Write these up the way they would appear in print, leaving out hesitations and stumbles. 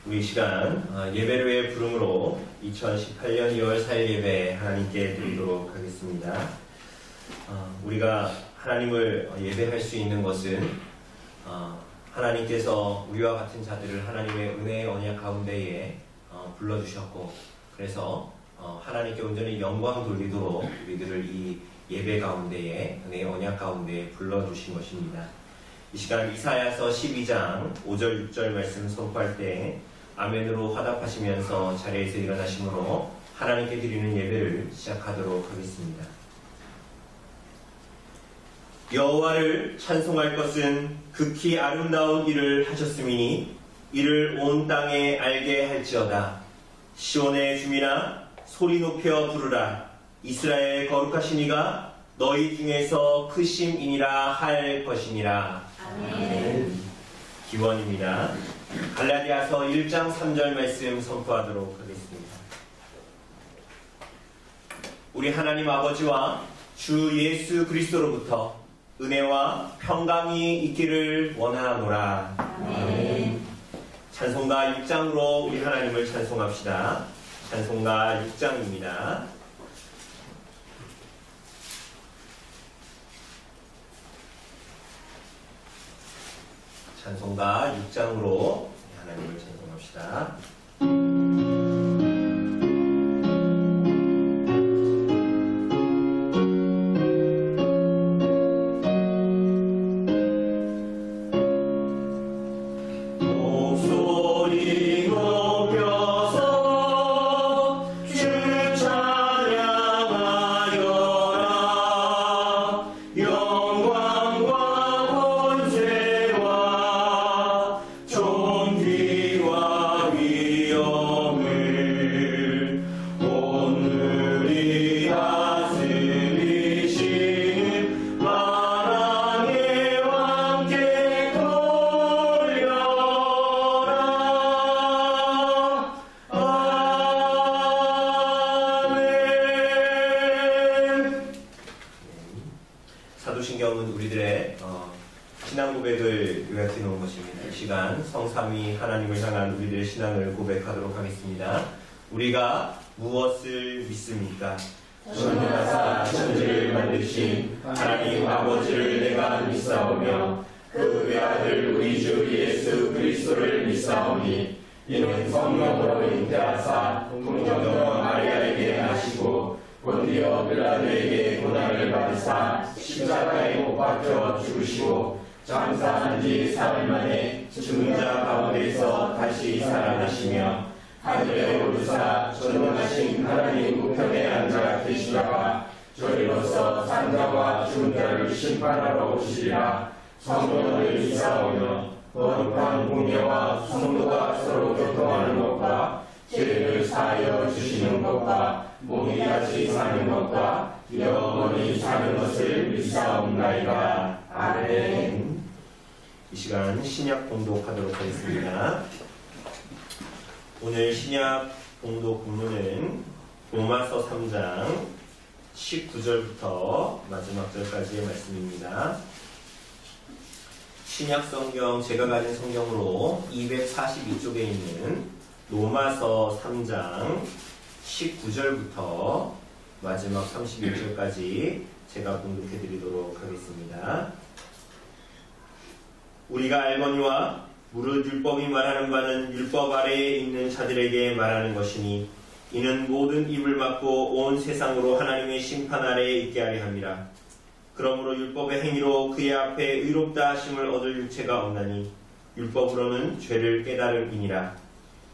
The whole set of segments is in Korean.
우리 시간 예배로의 부름으로 2018년 2월 4일 예배 하나님께 드리도록 하겠습니다. 우리가 하나님을 예배할 수 있는 것은 하나님께서 우리와 같은 자들을 하나님의 은혜의 언약 가운데에 불러주셨고, 그래서 하나님께 온전히 영광 돌리도록 우리들을 이 예배 가운데에, 은혜의 언약 가운데에 불러주신 것입니다. 이 시간 이사야서 12장 5절 6절 말씀 선포할 때 아멘으로 화답하시면서 자리에서 일어나심으로 하나님께 드리는 예배를 시작하도록 하겠습니다. 여호와를 찬송할 것은 극히 아름다운 일을 하셨음이니 이를 온 땅에 알게 할지어다. 시온의 주민아 소리 높여 부르라. 이스라엘 거룩하신 이가 너희 중에서 크심이니라 할 것이니라. 아멘. 기원입니다. 갈라디아서 1장 3절 말씀 선포하도록 하겠습니다. 우리 하나님 아버지와 주 예수 그리스도로부터 은혜와 평강이 있기를 원하노라. 아멘. 찬송가 6장으로 우리 하나님을 찬송합시다. 찬송가 6장입니다. 찬송가 6장으로 하나님을 찬송합시다. 사도신경은 우리들의 신앙 고백을 요약해 놓은 것입니다. 이 시간 성삼위 하나님을 향한 우리들의 신앙을 고백하도록 하겠습니다. 우리가 무엇을 믿습니까? 전능하사 천지를 만드신 하나님 아버지를 내가 믿사오며 그 외아들 우리 주 예수 그리스도를 믿사오니 이는 성령으로 잉태하사 동정녀 마리아에게 나시고 본디오 빌라도에게 고난을 받으사 십자가에 못 박혀 죽으시고 장사한 지 3일 만에 죽은 자 가운데서 다시 살아나시며 하늘에 오르사 전능하신 하나님 우편에 앉아 계시다가 저리로서 산자와 죽은 자를 심판하러 오시리라. 성령을 믿사오며 거룩한 공예와 성도가 서로 교통하는 것과 죄를 사하여 주시는 것과 몸이 다시 사는 것과 영원히 사는 것을 믿사옵나이다. 아멘. 이 시간 신약 봉독하도록 하겠습니다. 오늘 신약 봉독 본문은 로마서 3장 19절부터 마지막 절까지의 말씀입니다. 신약 성경, 제가 가진 성경으로 242쪽에 있는 로마서 3장 19절부터 마지막 31절까지 제가 봉독해 드리도록 하겠습니다. 우리가 알거니와 무릇 율법이 말하는 바는 율법 아래에 있는 자들에게 말하는 것이니 이는 모든 입을 막고 온 세상으로 하나님의 심판 아래에 있게 하려 함이라. 그러므로 율법의 행위로 그의 앞에 의롭다 하심을 얻을 육체가 없나니 율법으로는 죄를 깨달음이니라.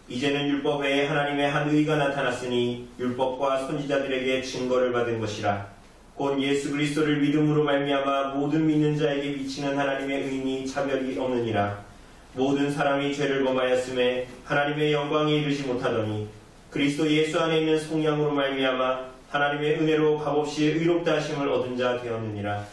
이제는 율법 외에 하나님의 한 의가 나타났으니 율법과 선지자들에게 증거를 받은 것이라. 곧 예수 그리스도를 믿음으로 말미암아 모든 믿는 자에게 미치는 하나님의 의인이 차별이 없느니라. 모든 사람이 죄를 범하였음에 하나님의 영광에 이르지 못하더니 그리스도 예수 안에 있는 속량으로 말미암아 하나님의 은혜로 값없이 의롭다 하심을 얻은 자 되었느니라.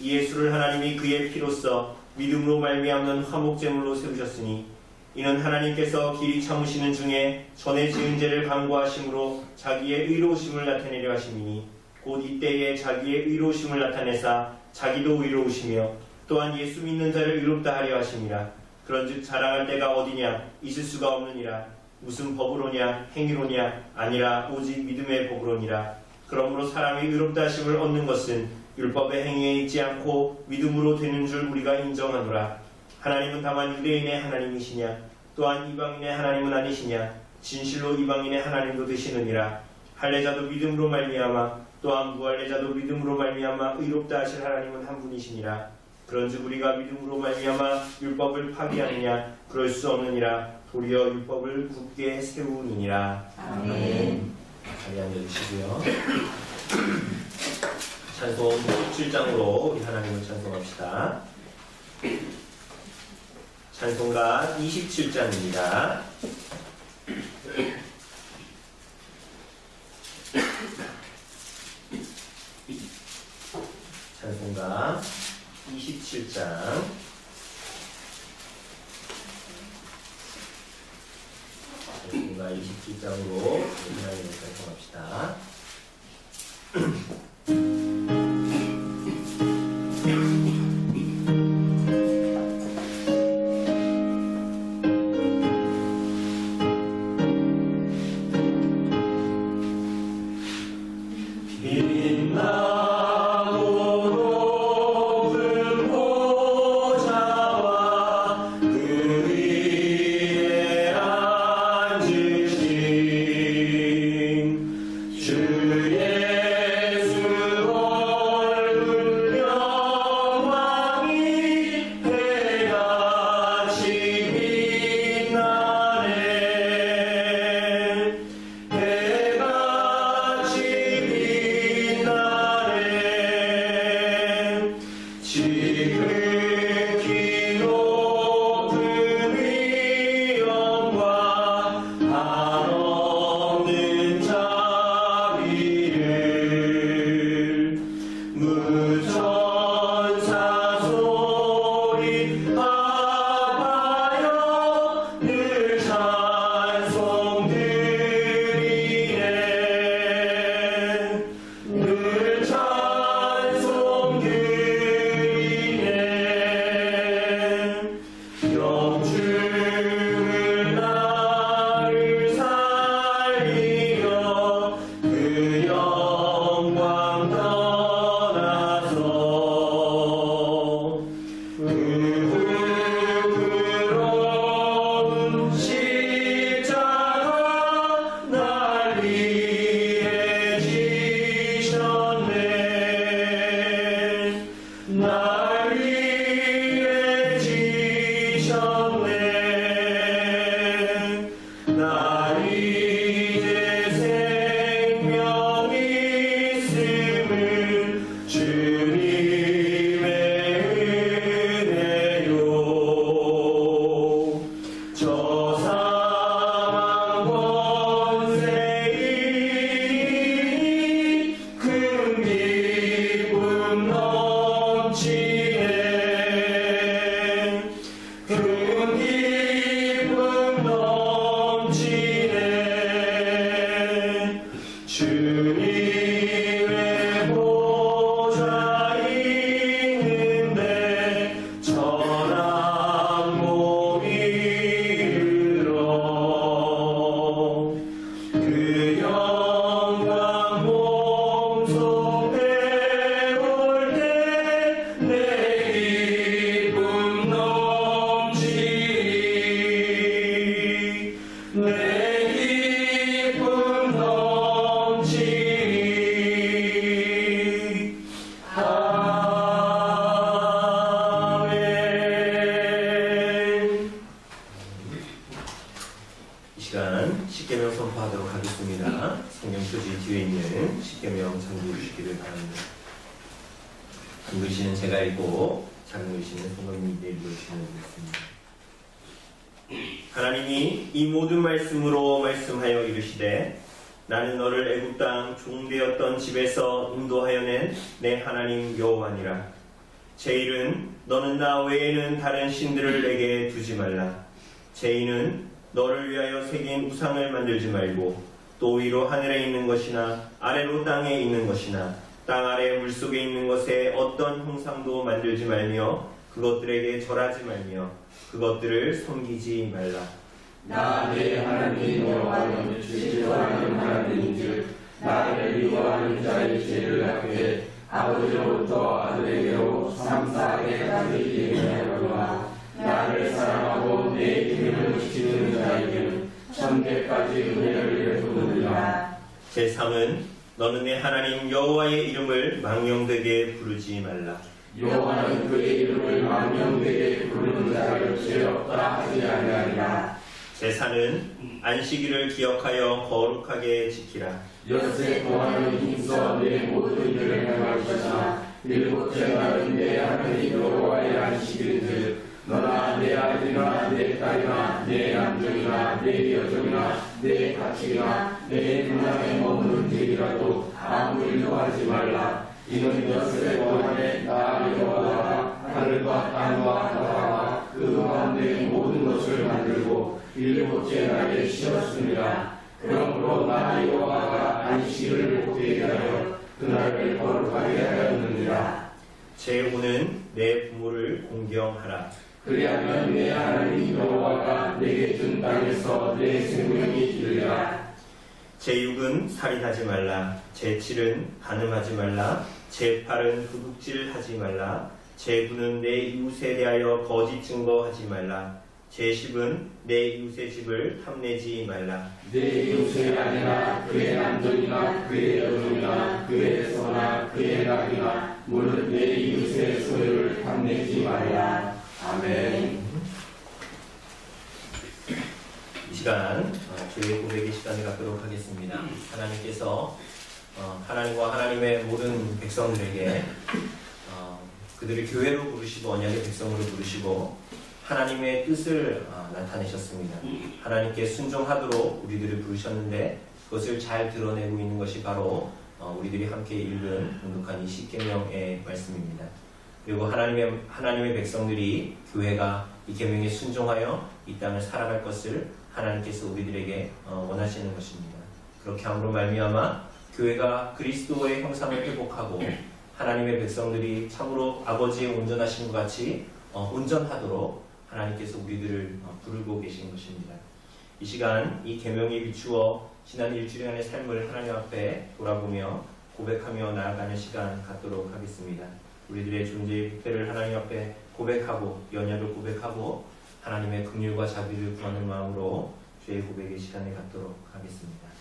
이 예수를 하나님이 그의 피로써 믿음으로 말미암는 화목제물로 세우셨으니 이는 하나님께서 길이 참으시는 중에 전에 지은 죄를 간구하심으로 자기의 의로우심을 나타내려 하심이니 곧 이때에 자기의 의로우심을 나타내사 자기도 의로우시며 또한 예수 믿는 자를 의롭다 하려 하심이라. 그런즉 자랑할 때가 어디냐? 있을 수가 없느니라. 무슨 법으로냐? 행위로냐? 아니라 오직 믿음의 법으로니라. 그러므로 사람이 의롭다 하심을 얻는 것은 율법의 행위에 있지 않고 믿음으로 되는 줄 우리가 인정하노라. 하나님은 다만 유대인의 하나님이시냐? 또한 이방인의 하나님은 아니시냐? 진실로 이방인의 하나님도 되시느니라. 할례자도 믿음으로 말미암아 또한 무할례자도 믿음으로 말미암아 의롭다 하실 하나님은 한 분이시니라. 그런즉 우리가 믿음으로 말미암아 율법을 파기하느냐? 그럴 수 없느니라. 도리어 율법을 굳게 세우느니라. 아멘. 자리 앉아주시고요. 찬송 7장으로 우리 하나님을 찬송합시다. 찬송가 27장입니다. 찬송가 27장 찬송가 27장으로 하나님을 찬송합시다. 읽으시는 제가 읽고 장로이시는 성도님이 읽으시는 것입니다. 하나님이 이 모든 말씀으로 말씀하여 이르시되 나는 너를 애굽 땅 종되었던 집에서 인도하여 낸 내 하나님 여호와니라. 제1은 너는 나 외에는 다른 신들을 내게 두지 말라. 제2는 너를 위하여 새긴 우상을 만들지 말고 또 위로 하늘에 있는 것이나 아래로 땅에 있는 것이나 땅 아래 물속에 있는 것에 어떤 형상도 만들지 말며 그것들에게 절하지 말며 그것들을 섬기지 말라. 나 내 하나님 여호와는 질투하는 하나님인즉 나를 미워하는 자의 죄를 갚게 아버지로부터 아들에게로 3, 4대까지 이행하였구나. 나를 사랑하고 내 이름을 지키는 자에게는 천대까지 은혜를 베푸느니라. 제3은 너는 내 하나님 여호와의 이름을 망령되게 부르지 말라. 여호와는 그의 이름을 망령되게 부르는 자를 죄없다 하지 아니하리라. 제4는 안식일을 기억하여 거룩하게 지키라. 엿새 동안은 힘써 내 모든 일을 행할 것이나 일곱째 날은 내 하나님 여호와의 안식일인즉 너나 내 아들이나 내 딸이나 내 남종이나 내 여종이나 내 가축이나 내 분양에 머무는 들이라도 아무 일도 하지 말라. 이는 엿새 동안에 나 여호와가 하늘과 땅과 바다와 그 가운데 모든 것을 만들고 일곱째 날에 쉬었습니다. 그러므로 나 여호와가 안식일을 복되게 하여 그날을 거룩하게 하였느니라. 제5는 내 부모를 공경하라. 그리하면 내 하나님 여호와가 내게 준 땅에서 내 생명이 기르리라. 제6은 살인하지 말라. 제7은 간음하지 말라. 제8은 흑국질하지 말라. 제9는 내 이웃에 대하여 거짓 증거하지 말라. 제10은 내 이웃의 집을 탐내지 말라. 내 이웃의 아내나 그의 남종이나 그의 여종이나 그의 소나 그의 낙이나 무릇 내 이웃의 소유를 탐내지 말라. 아멘. 이 시간 교회 고백의 시간을 갖도록 하겠습니다. 하나님께서 하나님과 하나님의 모든 백성들에게 그들을 교회로 부르시고 언약의 백성으로 부르시고 하나님의 뜻을 나타내셨습니다. 하나님께 순종하도록 우리들을 부르셨는데 그것을 잘 드러내고 있는 것이 바로 우리들이 함께 읽은 문독한 이 십계명의 말씀입니다. 그리고 하나님의 백성들이 교회가 이 계명에 순종하여 이 땅을 살아갈 것을 하나님께서 우리들에게 원하시는 것입니다. 그렇게 함으로 말미암아 교회가 그리스도의 형상을 회복하고 하나님의 백성들이 참으로 아버지의 온전하신 것 같이 온전하도록 하나님께서 우리들을 부르고 계신 것입니다. 이 시간 이 계명에 비추어 지난 일주일간의 삶을 하나님 앞에 돌아보며 고백하며 나아가는 시간 갖도록 하겠습니다. 우리들의 존재의 부패를 하나님 앞에 고백하고 연약을 고백하고 하나님의 긍휼과 자비를 구하는 마음으로 주의 고백의 시간을 갖도록 하겠습니다.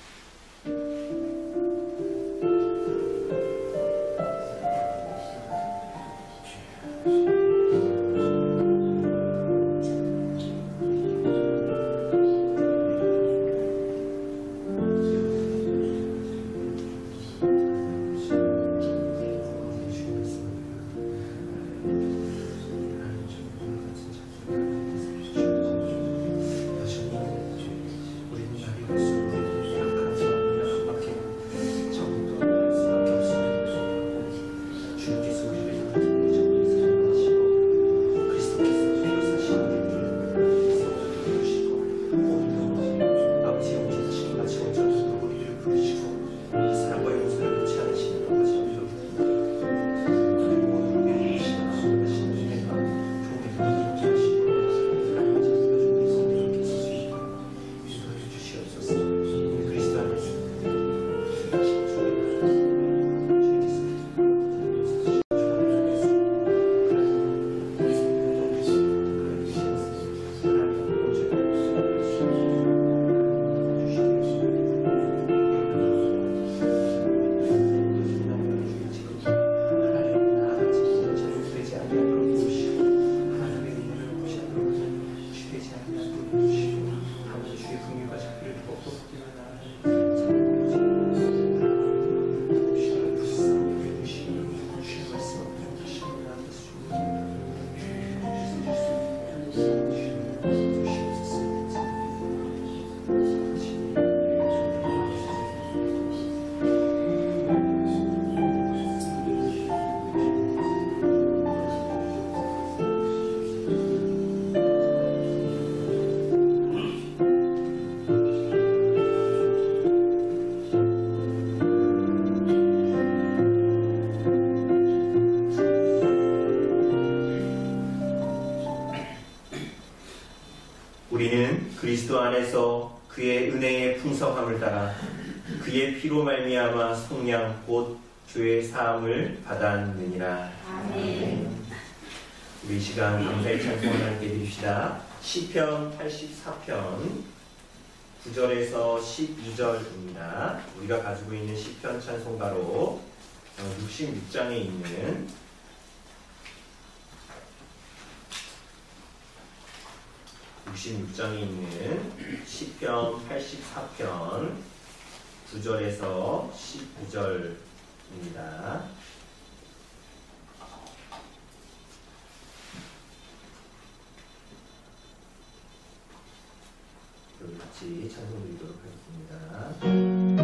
그리스도 안에서 그의 은혜의 풍성함을 따라 그의 피로 말미암아 속량 곧 죄의 사함을 받았느니라. 아멘. 우리 이 시간 감사의 찬송을 함께 드립시다. 시편 84편 9절에서 12절입니다. 우리가 가지고 있는 시편 찬송가로 66장에 있는 시편 84편 9절에서 12절입니다. 같이 찬송 드리도록 하겠습니다.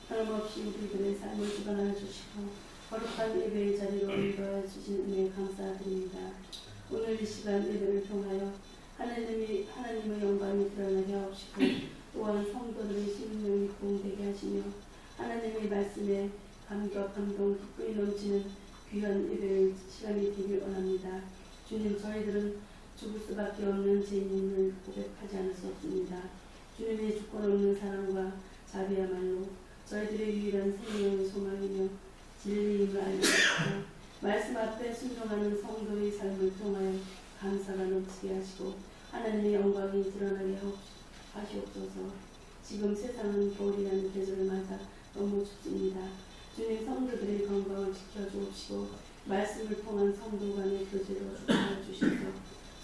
변함없이 우리들의 삶을 주관하여 주시고 거룩한 예배의 자리로 인도하여 주신 은혜 감사드립니다. 오늘 이 시간 예배를 통하여 하나님의 영광이 드러나게 하옵시고 또한 성도들의 심령이 공되게 하시며 하나님의 말씀에 감격, 감동, 기쁨이 넘치는 귀한 예배의 시간이 되길 원합니다. 주님, 저희들은 죽을 수밖에 없는 죄인임을 고백하지 않을 수 없습니다. 주님의 주권 없는 사랑과 자비야말로 저희들의 유일한 생명의 소망이며 진리임을 알고 있고 말씀 앞에 순종하는 성도의 삶을 통하여 감사가 넘치게 하시고 하나님의 영광이 드러나게 하시옵소서. 지금 세상은 겨울이라는 계절을 맞아 너무 춥습니다. 주님, 성도들의 건강을 지켜주옵시고 말씀을 통한 성도 간의 교제로 축복해 주셔서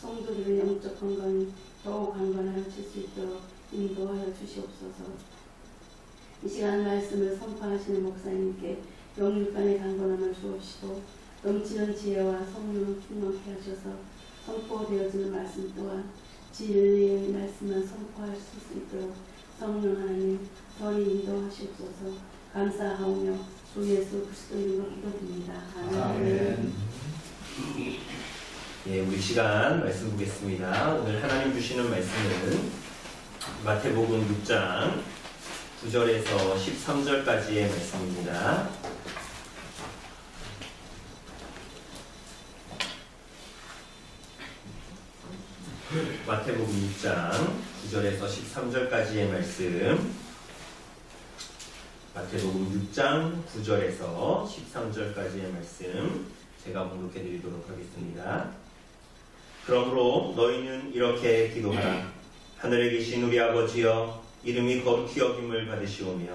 성도들의 영적 건강이 더욱 강건하여질 수 있도록 인도하여 주시옵소서. 이 시간 말씀을 선포하시는 목사님께 영육간의 강건함을 주옵시고 넘치는 지혜와 성령을 충만케 하셔서 선포되어지는 말씀 또한 진리의 말씀만 선포할 수 있도록 성령 하나님 저리 인도하시옵소서. 감사하오며 주 예수 그리스도 이름으로 기도드립니다. 아멘. 예, 우리 시간 말씀 보겠습니다. 오늘 하나님 주시는 말씀은 마태복음 6장 9절에서 13절까지의 말씀입니다. 마태복음 6장 9절에서 13절까지의 말씀. 마태복음 6장 9절에서 13절까지의 말씀 제가 봉독해 드리도록 하겠습니다. 그러므로 너희는 이렇게 기도하라. 하늘에 계신 우리 아버지여, 이름이 거룩히 여김을 받으시오며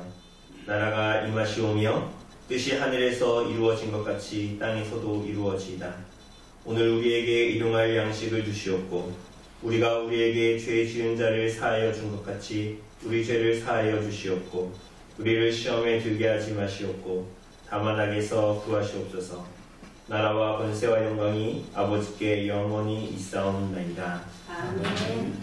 나라가 임하시오며 뜻이 하늘에서 이루어진 것 같이 땅에서도 이루어지이다. 오늘 우리에게 일용할 양식을 주시옵고 우리가 우리에게 죄 지은 자를 사하여 준 것 같이 우리 죄를 사하여 주시옵고 우리를 시험에 들게 하지 마시옵고 다만 악에서 구하시옵소서. 나라와 권세와 영광이 아버지께 영원히 있사옵나이다. 아멘.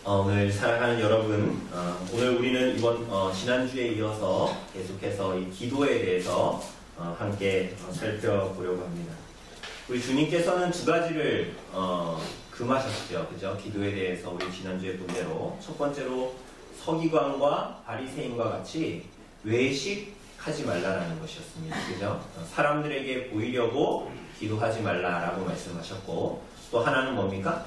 오늘 사랑하는 여러분, 오늘 우리는 이번 지난주에 이어서 계속해서 이 기도에 대해서 함께 살펴보려고 합니다. 우리 주님께서는 두 가지를 금하셨죠. 그죠? 기도에 대해서 우리 지난주에 본 대로 첫 번째로 서기관과 바리새인과 같이 외식하지 말라라는 것이었습니다. 그죠? 사람들에게 보이려고 기도하지 말라라고 말씀하셨고, 또 하나는 뭡니까?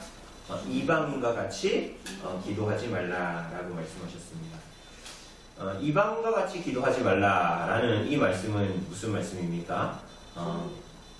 이방인과 같이 기도하지 말라라고 말씀하셨습니다. 이방인과 같이 기도하지 말라라는 이 말씀은 무슨 말씀입니까?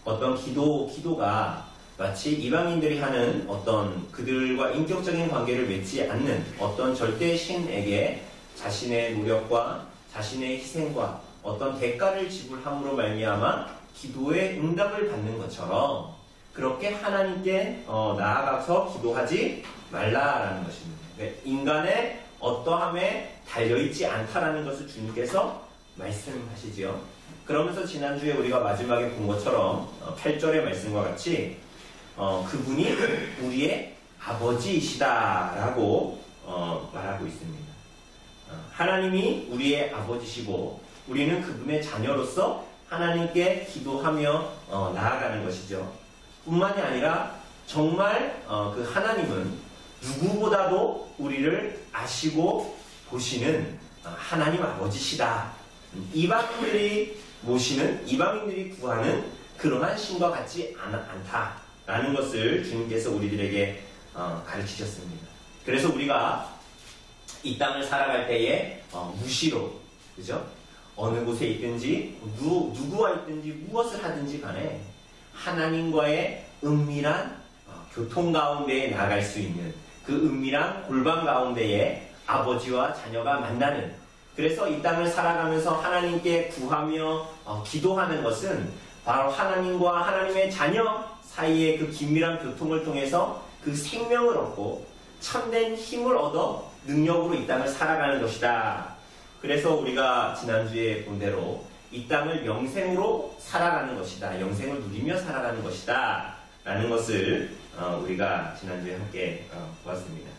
어떤 기도가 마치 이방인들이 하는 어떤 그들과 인격적인 관계를 맺지 않는 어떤 절대 신에게 자신의 노력과 자신의 희생과 어떤 대가를 지불함으로 말미암아 기도의 응답을 받는 것처럼 그렇게 하나님께 나아가서 기도하지 말라라는 것입니다. 인간의 어떠함에 달려있지 않다라는 것을 주님께서 말씀하시지요. 그러면서 지난주에 우리가 마지막에 본 것처럼 8절의 말씀과 같이 그분이 우리의 아버지이시다라고 말하고 있습니다. 하나님이 우리의 아버지시고 우리는 그분의 자녀로서 하나님께 기도하며 나아가는 것이죠. 뿐만이 아니라 정말 그 하나님은 누구보다도 우리를 아시고 보시는 하나님 아버지시다. 이방인들이 모시는, 이방인들이 구하는 그러한 신과 같지 않다라는 것을 주님께서 우리들에게 가르치셨습니다. 그래서 우리가 이 땅을 살아갈 때에 무시로, 그죠? 어느 곳에 있든지 누구와 있든지 무엇을 하든지 간에 하나님과의 은밀한 교통 가운데에 나아갈 수 있는 그 은밀한 골방 가운데에 아버지와 자녀가 만나는, 그래서 이 땅을 살아가면서 하나님께 구하며 기도하는 것은 바로 하나님과 하나님의 자녀 사이의 그 긴밀한 교통을 통해서 그 생명을 얻고 참된 힘을 얻어 능력으로 이 땅을 살아가는 것이다. 그래서 우리가 지난주에 본 대로 이 땅을 영생으로 살아가는 것이다. 영생을 누리며 살아가는 것이다. 라는 것을 우리가 지난주에 함께 보았습니다.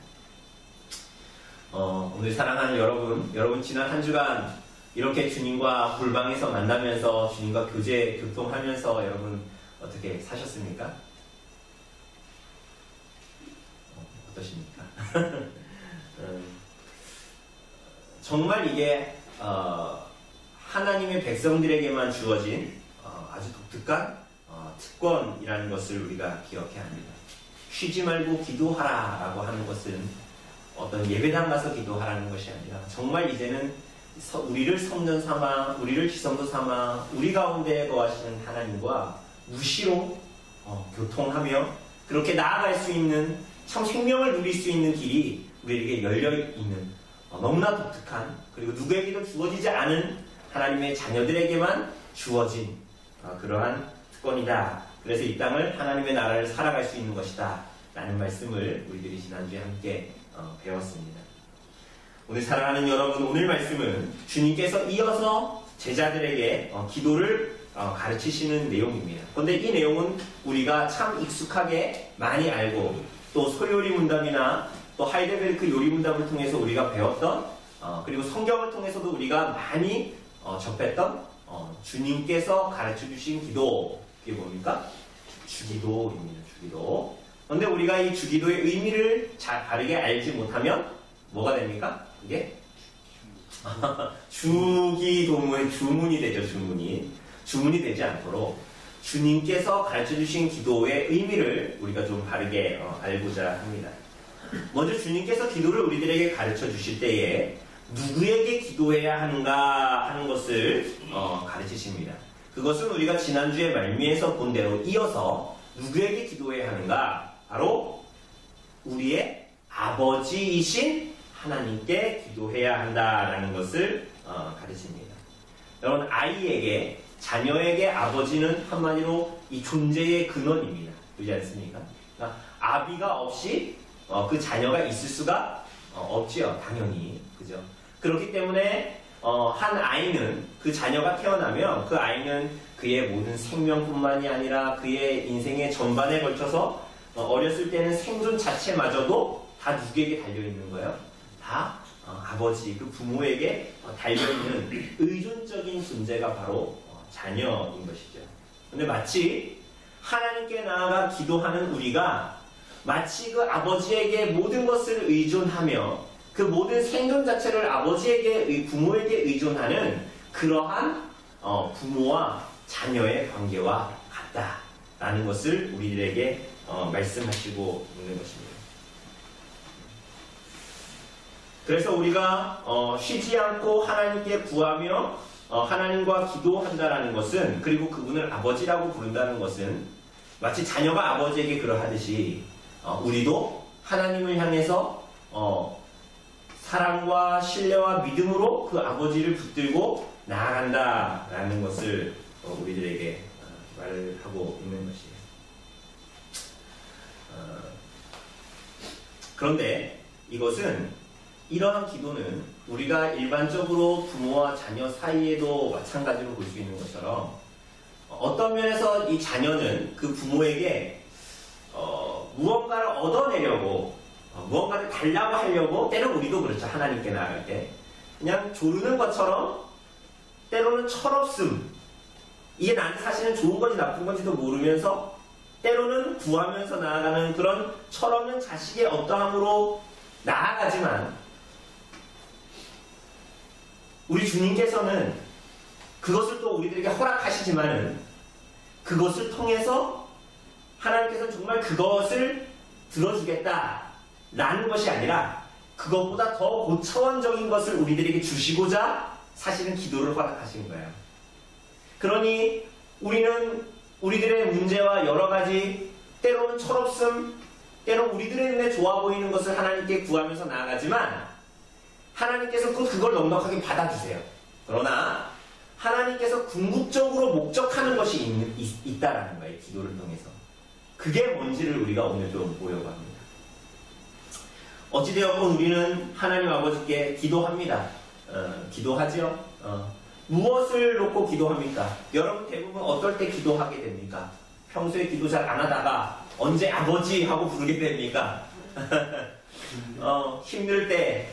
오늘 사랑하는 여러분 지난 한 주간 이렇게 주님과 골방에서 만나면서 주님과 교통하면서 여러분 어떻게 사셨습니까? 어떠십니까? 정말 이게 하나님의 백성들에게만 주어진 아주 독특한 특권이라는 것을 우리가 기억해야 합니다. 쉬지 말고 기도하라 라고 하는 것은 어떤 예배당 가서 기도하라는 것이 아니라 정말 이제는 우리를 성전 삼아, 우리를 지성소 삼아 우리 가운데 거하시는 하나님과 무시로 교통하며 그렇게 나아갈 수 있는, 참 생명을 누릴 수 있는 길이 우리에게 열려있는 너무나 독특한, 그리고 누구에게도 주어지지 않은 하나님의 자녀들에게만 주어진 그러한 특권이다. 그래서 이 땅을 하나님의 나라를 살아갈 수 있는 것이다 라는 말씀을 우리들이 지난주에 함께 배웠습니다. 오늘 사랑하는 여러분, 오늘 말씀은 주님께서 이어서 제자들에게 기도를 가르치시는 내용입니다. 그런데 이 내용은 우리가 참 익숙하게 많이 알고 또 소요리 문답이나 또 하이델베르크 요리 문답을 통해서 우리가 배웠던 그리고 성경을 통해서도 우리가 많이 접했던 주님께서 가르쳐 주신 기도, 그게 뭡니까? 주기도입니다. 주기도. 그런데 우리가 이 주기도의 의미를 잘 바르게 알지 못하면 뭐가 됩니까? 이게 주기도문의 주문이 되죠. 주문이 되지 않도록 주님께서 가르쳐 주신 기도의 의미를 우리가 좀 바르게 알고자 합니다. 먼저 주님께서 기도를 우리들에게 가르쳐 주실 때에 누구에게 기도해야 하는가 하는 것을 가르치십니다. 그것은 우리가 지난주에 말미에서 본 대로 이어서 누구에게 기도해야 하는가? 바로 우리의 아버지이신 하나님께 기도해야 한다라는 것을 가르칩니다. 여러분, 아이에게, 자녀에게 아버지는 한마디로 이 존재의 근원입니다. 그렇지 않습니까? 그러니까 아비가 없이 그 자녀가 있을 수가 없지요. 당연히. 그죠? 그렇기 때문에 한 아이는, 그 자녀가 태어나면 그 아이는 그의 모든 생명뿐만이 아니라 그의 인생의 전반에 걸쳐서 어렸을 때는 생존 자체마저도 다 누구에게 달려있는 거예요? 다 아버지, 그 부모에게 달려있는 의존적인 존재가 바로 자녀인 것이죠. 근데 마치 하나님께 나아가 기도하는 우리가 마치 그 아버지에게 모든 것을 의존하며 그 모든 생존 자체를 아버지에게, 부모에게 의존하는 그러한 부모와 자녀의 관계와 같다라는 것을 우리들에게 말씀하시고 있는 것입니다. 그래서 우리가 쉬지 않고 하나님께 구하며 하나님과 기도한다라는 것은, 그리고 그분을 아버지라고 부른다는 것은 마치 자녀가 아버지에게 그러하듯이 우리도 하나님을 향해서 사랑과 신뢰와 믿음으로 그 아버지를 붙들고 나아간다라는 것을 우리들에게 말을 하고 있는 것이에요. 그런데 이러한 기도는 우리가 일반적으로 부모와 자녀 사이에도 마찬가지로 볼 수 있는 것처럼 어떤 면에서 이 자녀는 그 부모에게 무언가를 얻어내려고, 무언가를 달라고 하려고, 때로는 우리도 그렇죠. 하나님께 나아갈 때 그냥 조르는 것처럼, 때로는 철없음, 이게 나한테 사실은 좋은 건지 나쁜 건지도 모르면서 때로는 구하면서 나아가는 그런 철없는 자식의 어떠함으로 나아가지만, 우리 주님께서는 그것을 또 우리들에게 허락하시지만은 그것을 통해서 하나님께서는 정말 그것을 들어주겠다라는 것이 아니라 그것보다 더 고차원적인 것을 우리들에게 주시고자 사실은 기도를 허락하신 거예요. 그러니 우리는 우리들의 문제와 여러 가지, 때로는 철없음, 때로는 우리들의 눈에 좋아 보이는 것을 하나님께 구하면서 나아가지만 하나님께서 그걸 넉넉하게 받아주세요. 그러나 하나님께서 궁극적으로 목적하는 것이 있다라는 거예요. 기도를 통해서. 그게 뭔지를 우리가 오늘 좀 보려고 합니다. 어찌되었건 우리는 하나님 아버지께 기도합니다. 기도하죠. 무엇을 놓고 기도합니까? 여러분 대부분 어떨 때 기도하게 됩니까? 평소에 기도 잘 안 하다가 언제 아버지 하고 부르게 됩니까? 힘들 때,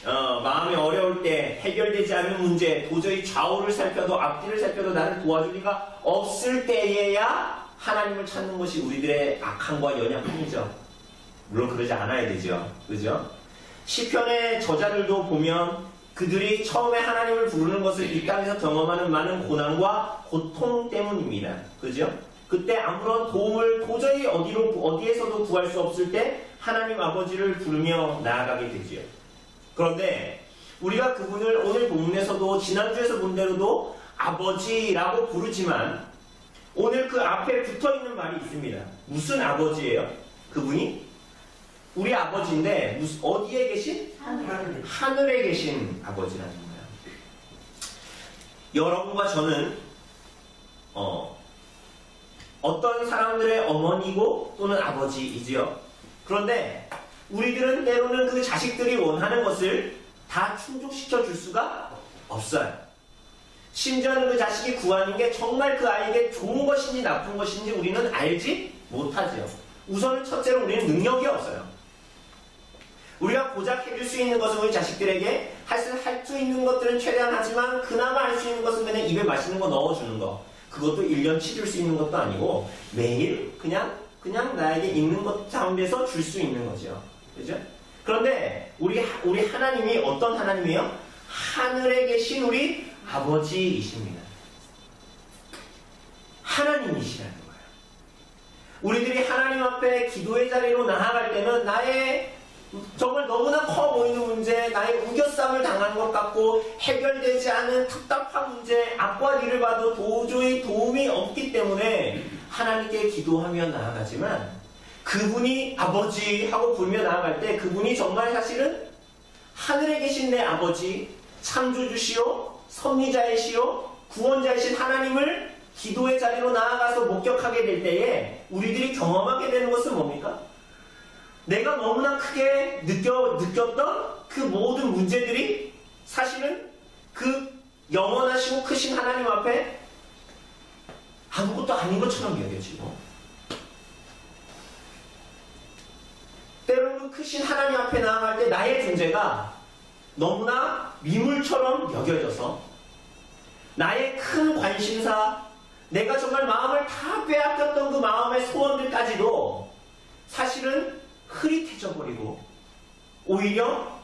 마음이 어려울 때, 해결되지 않는 문제, 도저히 좌우를 살펴도 앞뒤를 살펴도 나를 도와줄 리가 없을 때에야 하나님을 찾는 것이 우리들의 악함과 연약함이죠. 물론 그러지 않아야 되죠. 그죠? 시편의 저자들도 보면 그들이 처음에 하나님을 부르는 것을 이 땅에서 경험하는 많은 고난과 고통 때문입니다. 그죠? 그때 아무런 도움을 도저히 어디에서도 구할 수 없을 때 하나님 아버지를 부르며 나아가게 되지요. 그런데 우리가 그분을 오늘 본문에서도 지난주에서 본 대로도 아버지라고 부르지만 오늘 그 앞에 붙어있는 말이 있습니다. 무슨 아버지예요? 그분이? 우리 아버지인데 어디에 계신? 하늘에 계신 아버지라는 거예요. 여러분과 저는 어떤 사람들의 어머니고 또는 아버지이지요. 그런데 우리들은 때로는 그 자식들이 원하는 것을 다 충족시켜 줄 수가 없어요. 심지어는 그 자식이 구하는 게 정말 그 아이에게 좋은 것인지 나쁜 것인지 우리는 알지 못하죠. 우선은 첫째로 우리는 능력이 없어요. 우리가 고작 해줄 수 있는 것은 우리 자식들에게 할 수 있는 것들은 최대한 하지만 그나마 할 수 있는 것은 그냥 입에 맛있는 거 넣어주는 거. 그것도 1년치 줄 수 있는 것도 아니고 매일 그냥 나에게 있는 것 가운데서 줄 수 있는 거죠. 그죠? 그런데 우리 하나님이 어떤 하나님이에요? 하늘에 계신 우리 아버지이십니다. 하나님이시라는 거예요. 우리들이 하나님 앞에 기도의 자리로 나아갈 때는 나의 정말 너무나 커 보이는 문제, 나의 우겨쌈을 당한 것 같고 해결되지 않은 답답한 문제, 앞과 뒤를 봐도 도저히 도움이 없기 때문에 하나님께 기도하며 나아가지만 그분이 아버지 하고 부르며 나아갈 때 그분이 정말 사실은 하늘에 계신 내 아버지, 창조주시오, 섭리자이시오, 구원자이신 하나님을 기도의 자리로 나아가서 목격하게 될 때에 우리들이 경험하게 되는 것은 뭡니까? 내가 너무나 크게 느꼈던 그 모든 문제들이 사실은 그 영원하시고 크신 하나님 앞에 아무것도 아닌 것처럼 여겨지고 때로는 크신 하나님 앞에 나아갈 때 나의 존재가 너무나 미물처럼 여겨져서 나의 큰 관심사, 내가 정말 마음을 다 빼앗겼던 그 마음의 소원들까지도 사실은 흐릿해져 버리고 오히려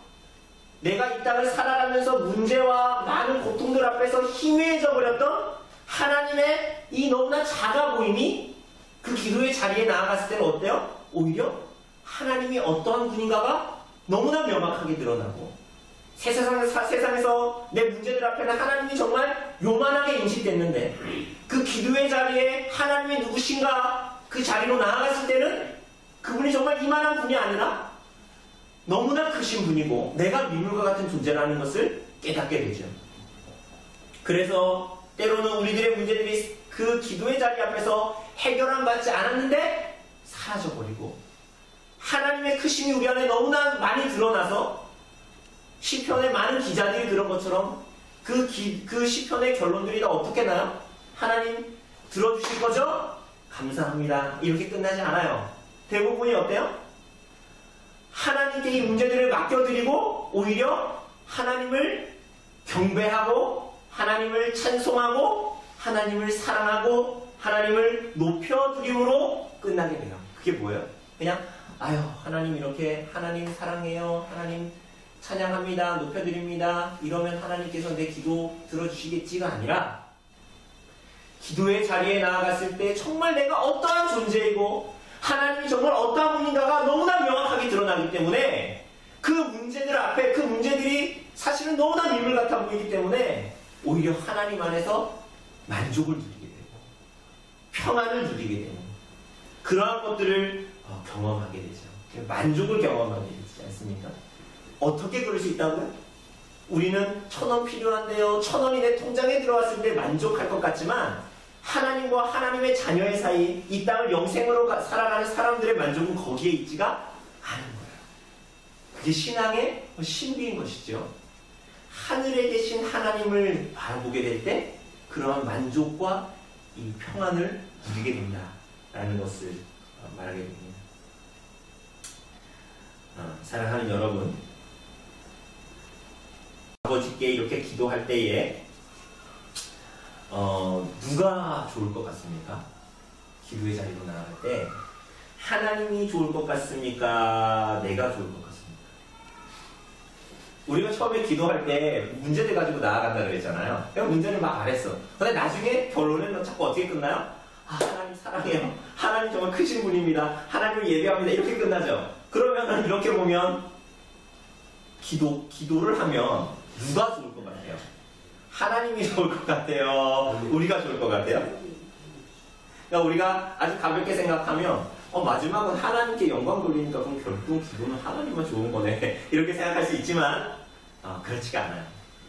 내가 이 땅을 살아가면서 문제와 많은 고통들 앞에서 희미해져 버렸던 하나님의 이 너무나 작아 보임이 그 기도의 자리에 나아갔을 때는 어때요? 오히려 하나님이 어떠한 분인가가 너무나 명확하게 드러나고 세상에서 내 문제들 앞에는 하나님이 정말 요만하게 인식됐는데 그 기도의 자리에 하나님이 누구신가 그 자리로 나아갔을 때는 그분이 정말 이만한 분이 아니라 너무나 크신 분이고 내가 미물과 같은 존재라는 것을 깨닫게 되죠. 그래서 때로는 우리들의 문제들이 그 기도의 자리 앞에서 해결함 받지 않았는데 사라져버리고 하나님의 크심이 우리 안에 너무나 많이 드러나서 시편의 많은 기자들이 그런 것처럼 그 시편의 결론들이 다 어떻게 나요? 하나님 들어주실 거죠? 감사합니다. 이렇게 끝나지 않아요. 대부분이 어때요? 하나님께 이 문제들을 맡겨드리고 오히려 하나님을 경배하고 하나님을 찬송하고 하나님을 사랑하고 하나님을 높여드림으로 끝나게 돼요. 그게 뭐예요? 그냥 아유 하나님 이렇게 하나님 사랑해요. 하나님 찬양합니다. 높여드립니다. 이러면 하나님께서 내 기도 들어주시겠지가 아니라 기도의 자리에 나아갔을 때 정말 내가 어떠한 존재이고 하나님이 정말 어떠한 분인가가 너무나 명확하게 드러나기 때문에 그 문제들 앞에 그 문제들이 사실은 너무나 미물 같아 보이기 때문에 오히려 하나님 안에서 만족을 누리게 되고 평안을 누리게 되는 그러한 것들을 경험하게 되죠. 만족을 경험하게 되지 않습니까? 어떻게 그럴 수 있다고요? 우리는 1,000원 필요한데요. 1,000원이 내 통장에 들어왔을 때 만족할 것 같지만 하나님과 하나님의 자녀의 사이 이 땅을 영생으로 살아가는 사람들의 만족은 거기에 있지가 않은 거예요. 그게 신앙의 신비인 것이죠. 하늘에 계신 하나님을 바라보게 될 때 그러한 만족과 이 평안을 누리게 된다라는 것을 말하게 됩니다. 사랑하는 여러분, 아버지께 이렇게 기도할 때에 누가 좋을 것 같습니까? 기도의 자리로 나아갈 때 하나님이 좋을 것 같습니까? 내가 좋을 것 같습니까? 우리가 처음에 기도할 때 문제들 가지고 나아간다 그랬잖아요. 그냥 문제를 막 말했어. 근데 나중에 결론은 자꾸 어떻게 끝나요? 하나님 사랑해요. 하나님 정말 크신 분입니다. 하나님을 예배합니다. 이렇게 끝나죠. 그러면 이렇게 보면 기도를 하면 누가 좋을 것 같아요? 하나님이 좋을 것 같아요? 우리가 좋을 것 같아요? 그러니까 우리가 아주 가볍게 생각하면 마지막은 하나님께 영광 돌리니까 그럼 결국 기도는 하나님만 좋은 거네 이렇게 생각할 수 있지만 그렇지가 않아요.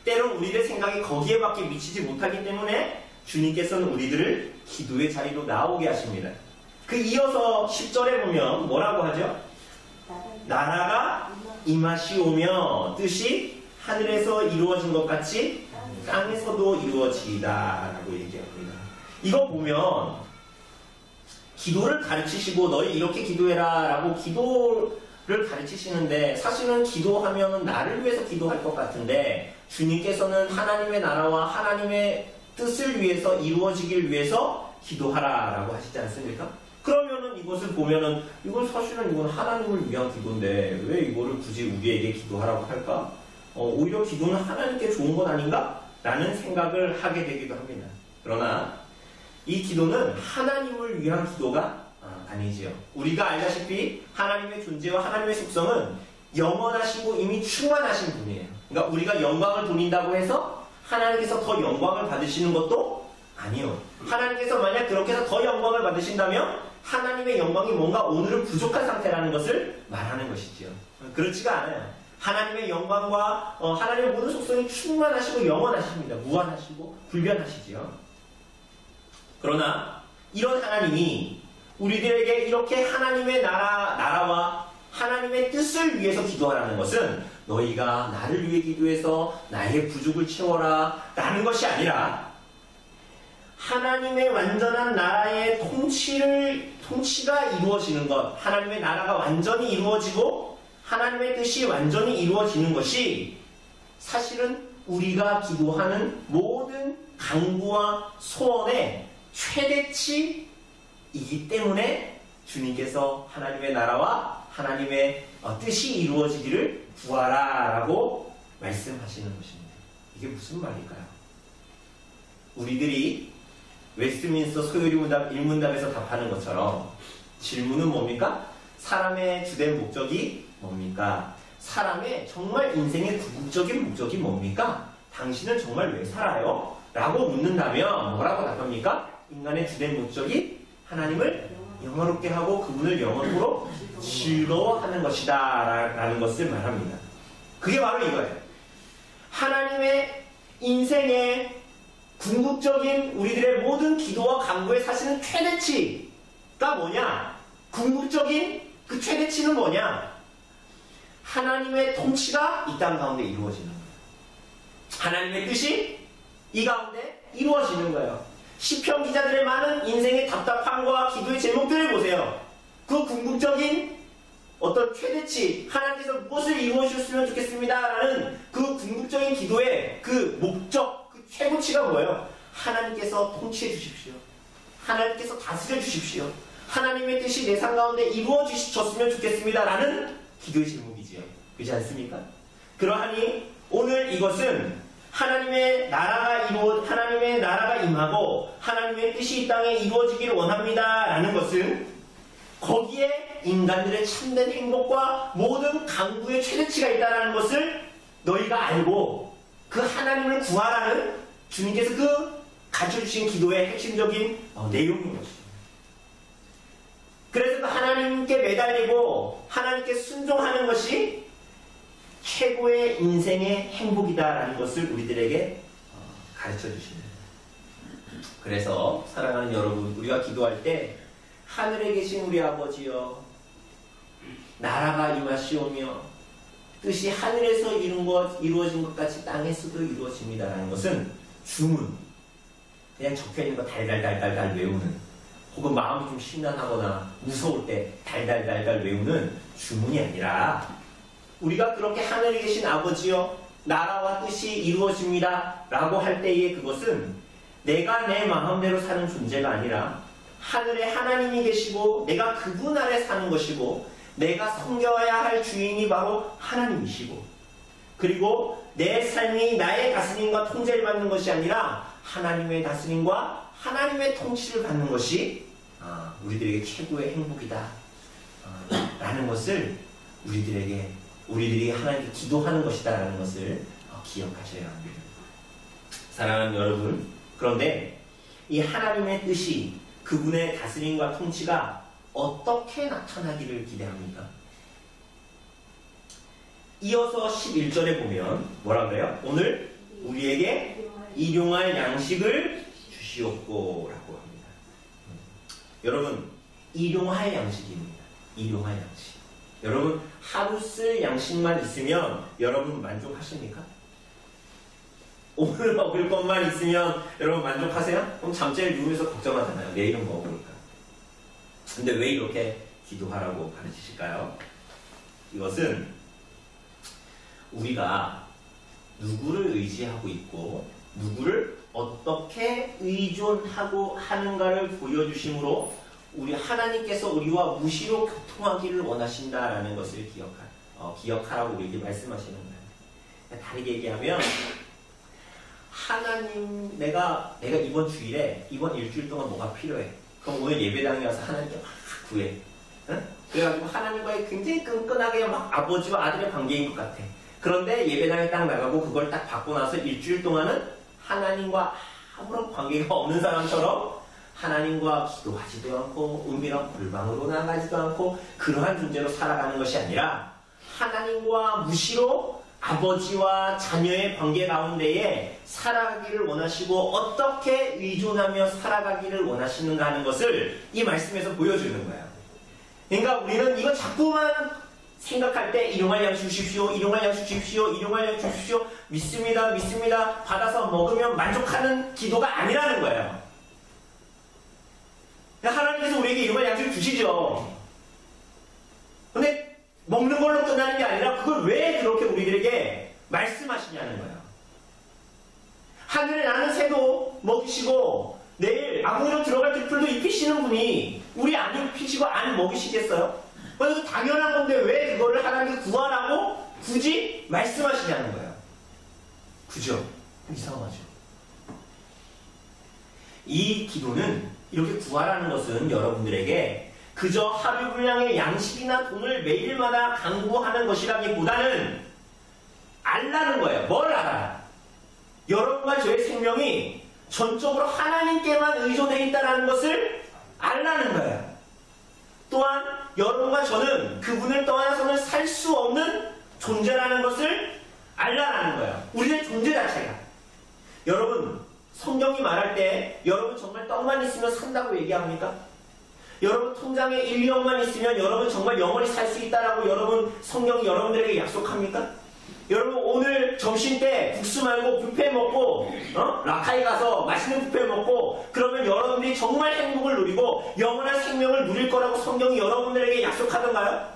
때론 우리의 생각이 거기에밖에 미치지 못하기 때문에 주님께서는 우리들을 기도의 자리로 나오게 하십니다. 그 이어서 10절에 보면 뭐라고 하죠? 나라가 임하시오며 뜻이 하늘에서 이루어진 것 같이 땅에서도 이루어지이다라고 얘기합니다. 이거 보면 기도를 가르치시고 너희 이렇게 기도해라라고 기도를 가르치시는데 사실은 기도하면 나를 위해서 기도할 것 같은데 주님께서는 하나님의 나라와 하나님의 뜻을 위해서 이루어지길 위해서 기도하라라고 하시지 않습니까? 그러면은 이것을 보면은 이건 사실은 이건 하나님을 위한 기도인데 왜 이거를 굳이 우리에게 기도하라고 할까? 오히려 기도는 하나님께 좋은 것 아닌가? 라는 생각을 하게 되기도 합니다. 그러나 이 기도는 하나님을 위한 기도가 아니지요. 우리가 알다시피 하나님의 존재와 하나님의 속성은 영원하시고 이미 충만하신 분이에요. 그러니까 우리가 영광을 돌린다고 해서 하나님께서 더 영광을 받으시는 것도 아니요. 하나님께서 만약 그렇게 해서 더 영광을 받으신다면 하나님의 영광이 뭔가 오늘은 부족한 상태라는 것을 말하는 것이지요. 그렇지가 않아요. 하나님의 영광과 하나님의 모든 속성이 충만하시고 영원하십니다. 무한하시고 불변하시지요. 그러나 이런 하나님이 우리들에게 이렇게 하나님의 나라와 하나님의 뜻을 위해서 기도하라는 것은 너희가 나를 위해 기도해서 나의 부족을 채워라 라는 것이 아니라 하나님의 완전한 나라의 통치가 이루어지는 것, 하나님의 나라가 완전히 이루어지고 하나님의 뜻이 완전히 이루어지는 것이 사실은 우리가 기도하는 모든 간구와 소원의 최대치이기 때문에 주님께서 하나님의 나라와 하나님의 뜻이 이루어지기를 구하라라고 말씀하시는 것입니다. 이게 무슨 말일까요? 우리들이 웨스트민스터 소요리 일문답에서 답하는 것처럼 질문은 뭡니까? 사람의 주된 목적이 뭡니까? 사람의 정말 인생의 궁극적인 목적이 뭡니까? 당신은 정말 왜 살아요? 라고 묻는다면 뭐라고 답합니까? 인간의 주된 목적이 하나님을 영원롭게 하고 그분을 영원으로 즐거워하는 것이다 라는 것을 말합니다. 그게 바로 이거예요. 하나님의 인생의 궁극적인 우리들의 모든 기도와 간구의 사실은 최대치가 뭐냐? 궁극적인 그 최대치는 뭐냐? 하나님의 통치가 이 땅 가운데 이루어지는 거예요. 하나님의 뜻이 이 가운데 이루어지는 거예요. 시편 기자들의 많은 인생의 답답함과 기도의 제목들을 보세요. 그 궁극적인 어떤 최대치, 하나님께서 무엇을 이루어주셨으면 좋겠습니다 라는 그 궁극적인 기도의 그 목적, 그 최고치가 뭐예요? 하나님께서 통치해 주십시오. 하나님께서 다스려 주십시오. 하나님의 뜻이 내 삶 가운데 이루어지셨으면 좋겠습니다 라는 기도의 제목이지요. 그렇지 않습니까? 그러하니 오늘 이것은 하나님의 나라가 임하고 하나님의 뜻이 이 땅에 이루어지기를 원합니다 라는 것은 거기에 인간들의 참된 행복과 모든 간구의 최대치가 있다는 것을 너희가 알고 그 하나님을 구하라는 주님께서 그 가르쳐주신 기도의 핵심적인 내용인 것입니다. 그래서 그 하나님께 매달리고 하나님께 순종하는 것이 최고의 인생의 행복이다라는 것을 우리들에게 가르쳐 주십니다. 그래서 사랑하는 여러분, 우리가 기도할 때 하늘에 계신 우리 아버지여, 나라가 임하시오며 뜻이 하늘에서 이루어진 것 같이 땅에서도 이루어집니다라는 것은 주문, 그냥 적혀있는 거 달달달달달 외우는, 혹은 마음이 좀 심란하거나 무서울 때 달달달달 외우는 주문이 아니라 우리가 그렇게 하늘에 계신 아버지여 나라와 뜻이 이루어집니다 라고 할 때에 그것은 내가 내 마음대로 사는 존재가 아니라 하늘에 하나님이 계시고 내가 그분 아래 사는 것이고 내가 섬겨야 할 주인이 바로 하나님이시고 그리고 내 삶이 나의 다스림과 통제를 받는 것이 아니라 하나님의 다스림과 하나님의 통치를 받는 것이 우리들에게 최고의 행복이다 라는 것을 우리들이 하나님께 기도하는 것이다 라는 것을 기억하셔야 합니다. 사랑하는 여러분, 그런데 이 하나님의 뜻이 그분의 다스림과 통치가 어떻게 나타나기를 기대합니까? 이어서 11절에 보면 뭐라 그래요? 오늘 우리에게 일용할 양식을 주시옵고 라고 합니다. 여러분, 일용할 양식입니다. 일용할 양식. 여러분, 하루 쓸 양식만 있으면 여러분 만족하십니까? 오늘 먹을 것만 있으면 여러분 만족하세요? 그럼 잠자리 누우면서 걱정하잖아요. 내일은 뭐 먹을까? 근데 왜 이렇게 기도하라고 가르치실까요? 이것은 우리가 누구를 의지하고 있고 누구를 어떻게 의존하고 하는가를 보여주심으로 우리 하나님께서 우리와 무시로 교통하기를 원하신다라는 것을 기억하라고 우리에게 말씀하시는 거예요. 다르게 얘기하면 하나님, 내가 이번 주일에 이번 일주일 동안 뭐가 필요해? 그럼 오늘 예배당에 와서 하나님께 막 구해. 응? 그래가지고 하나님과의 굉장히 끈끈하게 막 아버지와 아들의 관계인 것 같아. 그런데 예배당에 딱 나가고 그걸 딱 받고 나서 일주일 동안은 하나님과 아무런 관계가 없는 사람처럼 하나님과 기도하지도 않고 은밀한 골방으로 나가지도 않고 그러한 존재로 살아가는 것이 아니라 하나님과 무시로 아버지와 자녀의 관계 가운데에 살아가기를 원하시고 어떻게 의존하며 살아가기를 원하시는가 하는 것을 이 말씀에서 보여주는 거예요. 그러니까 우리는 이거 자꾸만 생각할 때 일용할 양식 주십시오, 일용할 양식 주십시오, 일용할 양식 주십시오, 믿습니다, 믿습니다, 받아서 먹으면 만족하는 기도가 아니라는 거예요. 하나님께서 우리에게 일용할 양식을 주시죠. 근데 먹는 걸로 끝나는 게 아니라 그걸 왜 그렇게 우리들에게 말씀하시냐는 거예요. 하늘에 나는 새도 먹이시고 내일 아궁이로 들어갈 들풀도 입히시는 분이 우리 안 입히시고 안 먹이시겠어요? 그래서 당연한 건데 왜 그거를 하나님께 구하라고 굳이 말씀하시냐는 거예요. 그죠? 이상하죠? 이 기도는 이렇게 구하라는 것은 여러분들에게 그저 하루 분량의 양식이나 돈을 매일마다 강구하는 것이라기보다는 알라는 거예요. 뭘 알아라? 여러분과 저의 생명이 전적으로 하나님께만 의존해 있다는 것을 알라는 거예요. 또한 여러분과 저는 그분을 떠나서는 살 수 없는 존재라는 것을 알라는 거예요. 우리의 존재 자체가. 여러분, 성경이 말할 때 여러분 정말 떡만 있으면 산다고 얘기합니까? 여러분 통장에 1, 2억만 있으면 여러분 정말 영원히 살 수 있다라고 여러분 성경이 여러분들에게 약속합니까? 여러분 오늘 점심 때 국수 말고 뷔페 먹고 라카이 가서 맛있는 뷔페 먹고 그러면 여러분들이 정말 행복을 누리고 영원한 생명을 누릴 거라고 성경이 여러분들에게 약속하던가요?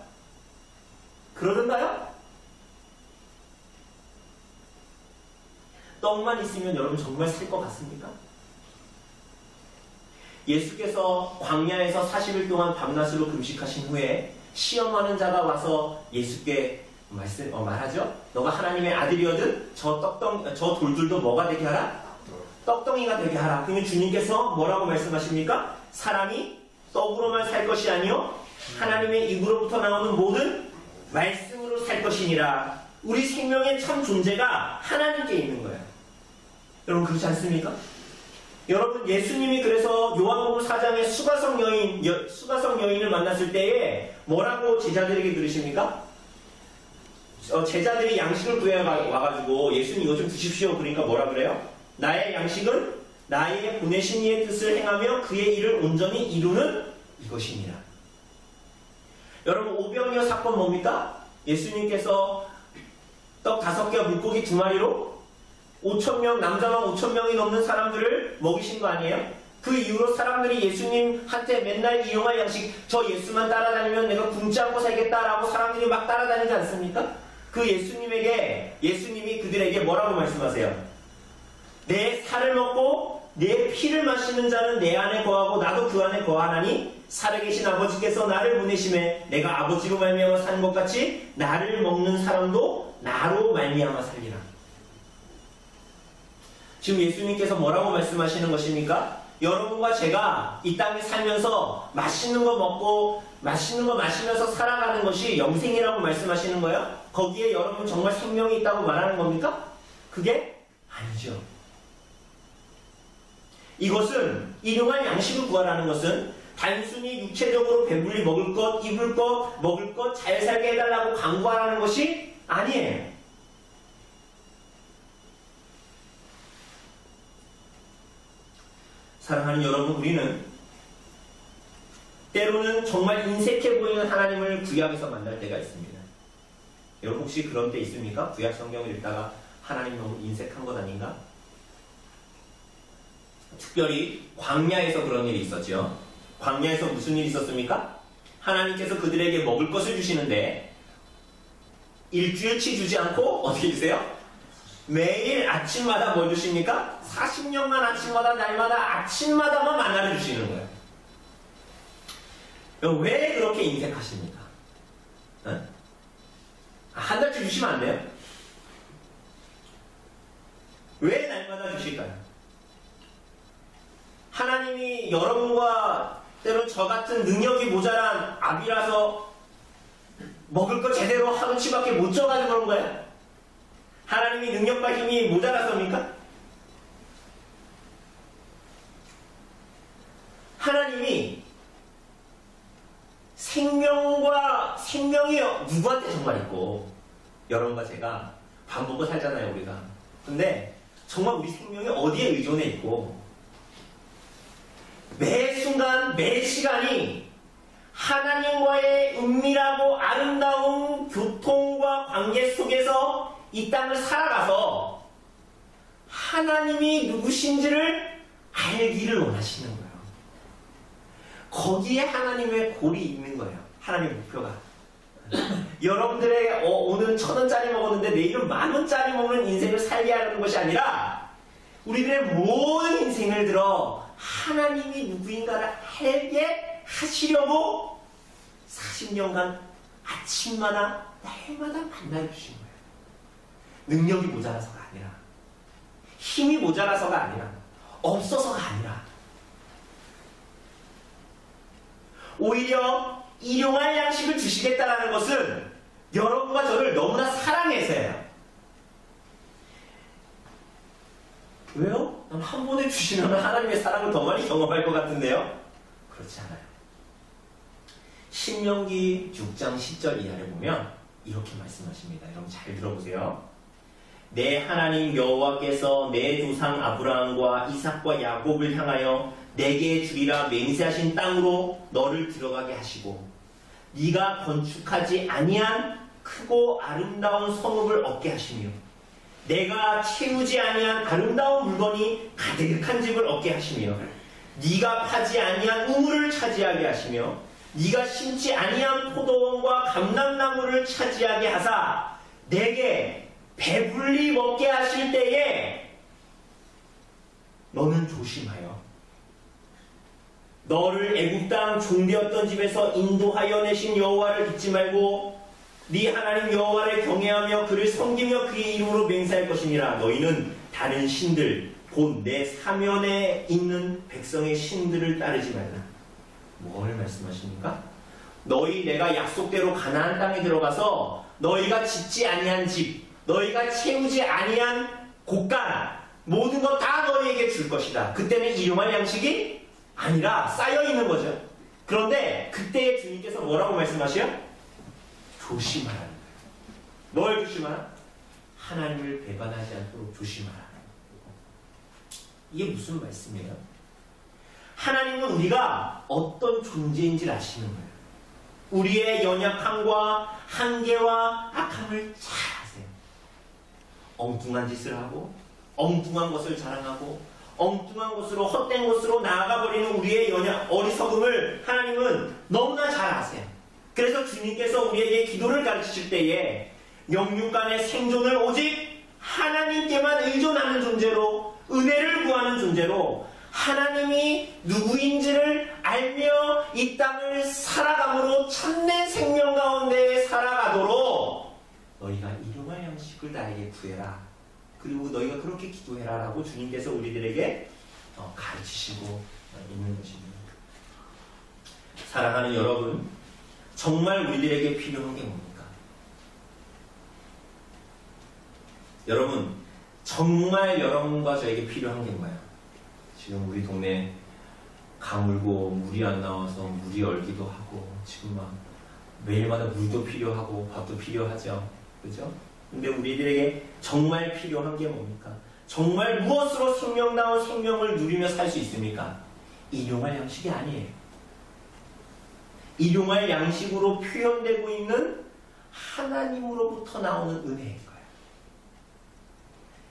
그러던가요? 떡만 있으면 여러분 정말 살 것 같습니까? 예수께서 광야에서 40일 동안 밤낮으로 금식하신 후에 시험하는 자가 와서 예수께 말하죠? 너가 하나님의 아들이거든 저 돌들도 뭐가 되게 하라? 떡덩이가 되게 하라. 그러면 주님께서 뭐라고 말씀하십니까? 사람이 떡으로만 살 것이 아니요 하나님의 입으로부터 나오는 모든 말씀으로 살 것이니라. 우리 생명의 참 존재가 하나님께 있는 거예요. 여러분 그렇지 않습니까? 여러분 예수님이 그래서 요한복음 4장의 수가성 여인을 만났을 때에 뭐라고 제자들에게 그러십니까? 제자들이 양식을 구해와가지고 예수님 이거 좀 드십시오. 그러니까 뭐라 그래요? 나의 양식은 나의 보내신 이의 뜻을 행하며 그의 일을 온전히 이루는 이것이니라. 여러분 오병이어 사건 뭡니까? 예수님께서 떡 5개와 물고기 2마리로 5,000명, 남자만 5,000명이 넘는 사람들을 먹이신 거 아니에요? 그 이후로 사람들이 예수님한테 맨날 이용할 양식, 저 예수만 따라다니면 내가 굶지 않고 살겠다라고 사람들이 막 따라다니지 않습니까? 그 예수님이 그들에게 뭐라고 말씀하세요? 내 살을 먹고 내 피를 마시는 자는 내 안에 거하고 나도 그 안에 거하나니 살아계신 아버지께서 나를 보내심에 내가 아버지로 말미암아 사는 것 같이 나를 먹는 사람도 나로 말미암아 살리라. 지금 예수님께서 뭐라고 말씀하시는 것입니까? 여러분과 제가 이 땅에 살면서 맛있는 거 먹고 맛있는 거 마시면서 살아가는 것이 영생이라고 말씀하시는 거예요? 거기에 여러분 정말 생명이 있다고 말하는 겁니까? 그게 아니죠. 이것은 일용할 양식을 구하라는 것은 단순히 육체적으로 배불리 먹을 것, 입을 것, 먹을 것 잘 살게 해달라고 강구하라는 것이 아니에요. 사랑하는 여러분, 우리는 때로는 정말 인색해 보이는 하나님을 구약에서 만날 때가 있습니다. 여러분 혹시 그런 때 있습니까? 구약 성경을 읽다가 하나님 너무 인색한 것 아닌가? 특별히 광야에서 그런 일이 있었죠. 광야에서 무슨 일이 있었습니까? 하나님께서 그들에게 먹을 것을 주시는데 일주일치 주지 않고 어떻게 주세요? 매일 아침마다 뭘 주십니까? 40년간 아침마다 날마다 아침마다만 만나를 주시는 거예요. 왜 그렇게 인색하십니까? 한 달치 주시면 안 돼요? 왜 날마다 주실까요? 하나님이 여러분과 때로 저 같은 능력이 모자란 아비라서 먹을 거 제대로 하루치밖에 못 줘가지고 그런 거예요? 하나님이 능력과 힘이 모자라서입니까? 하나님이 생명이 누구한테 정말 있고 여러분과 제가 밥 먹고 살잖아요 우리가. 근데 정말 우리 생명이 어디에 의존해 있고 매 순간 매 시간이 하나님과의 은밀하고 아름다운 교통과 관계 속에서 이 땅을 살아가서 하나님이 누구신지를 알기를 원하시는 거예요. 거기에 하나님의 골이 있는 거예요. 하나님의 목표가. 여러분들의 오늘은 1,000원짜리 먹었는데 내일은 10,000원짜리 먹는 인생을 살게 하려는 것이 아니라 우리들의 모든 인생을 들어 하나님이 누구인가를 알게 하시려고 40년간 아침마다 날마다 만나주신 거예요. 능력이 모자라서가 아니라 힘이 모자라서가 아니라 없어서가 아니라 오히려 일용할 양식을 주시겠다는 것은 여러분과 저를 너무나 사랑해서예요. 왜요? 난 한 번에 주시면 하나님의 사랑을 더 많이 경험할 것 같은데요? 그렇지 않아요. 신명기 6장 10절 이하를 보면 이렇게 말씀하십니다. 여러분 잘 들어보세요. 내 하나님 여호와께서 내 조상 아브라함과 이삭과 야곱을 향하여 내게 주리라 맹세하신 땅으로 너를 들어가게 하시고 네가 건축하지 아니한 크고 아름다운 성읍을 얻게 하시며 내가 채우지 아니한 아름다운 물건이 가득한 집을 얻게 하시며 네가 파지 아니한 우물을 차지하게 하시며 네가 심지 아니한 포도원과 감람나무를 차지하게 하사 내게 배불리 먹게 하실 때에 너는 조심하여 너를 애굽 땅 종되었던 집에서 인도하여 내신 여호와를 잊지 말고 네 하나님 여호와를 경외하며 그를 섬기며 그의 이름으로 맹세할 것이니라. 너희는 다른 신들 곧 내 사면에 있는 백성의 신들을 따르지 말라. 뭘 말씀하십니까? 너희 내가 약속대로 가나안 땅에 들어가서 너희가 짓지 아니한 집, 너희가 채우지 아니한 곳간 모든 것 다 너희에게 줄 것이다. 그때는 일용할 양식이 아니라 쌓여있는 거죠. 그런데 그때 주님께서 뭐라고 말씀하셔요? 조심하라는 거예요. 뭘 조심하라? 하나님을 배반하지 않도록 조심하라. 이게 무슨 말씀이에요? 하나님은 우리가 어떤 존재인지를 아시는 거예요. 우리의 연약함과 한계와 악함을 잘 아세요. 엉뚱한 짓을 하고 엉뚱한 것을 자랑하고 엉뚱한 것으로 헛된 것으로 나아가버리는 우리의 어리석음을 하나님은 너무나 잘 아세요. 그래서 주님께서 우리에게 기도를 가르치실 때에 영육 간의 생존을 오직 하나님께만 의존하는 존재로 은혜를 구하는 존재로 하나님이 누구인지를 알며 이 땅을 살아감으로 참된 생명 가운데 살아가도록 너희가 일용할 양식을 나에게 구해라. 그리고 너희가 그렇게 기도해라 라고 주님께서 우리들에게 가르치시고 있는 것입니다. 사랑하는 여러분, 정말 우리들에게 필요한 게 뭡니까? 여러분, 정말 여러분과 저에게 필요한 게 뭐예요? 지금 우리 동네 가물고 물이 안 나와서 물이 얼기도 하고 지금 막 매일마다 물도 필요하고 밥도 필요하죠. 그죠? 근데 우리들에게 정말 필요한 게 뭡니까? 정말 무엇으로 생명다운 생명을 누리며 살 수 있습니까? 일용할 양식이 아니에요. 일용할 양식으로 표현되고 있는 하나님으로부터 나오는 은혜인 거예요.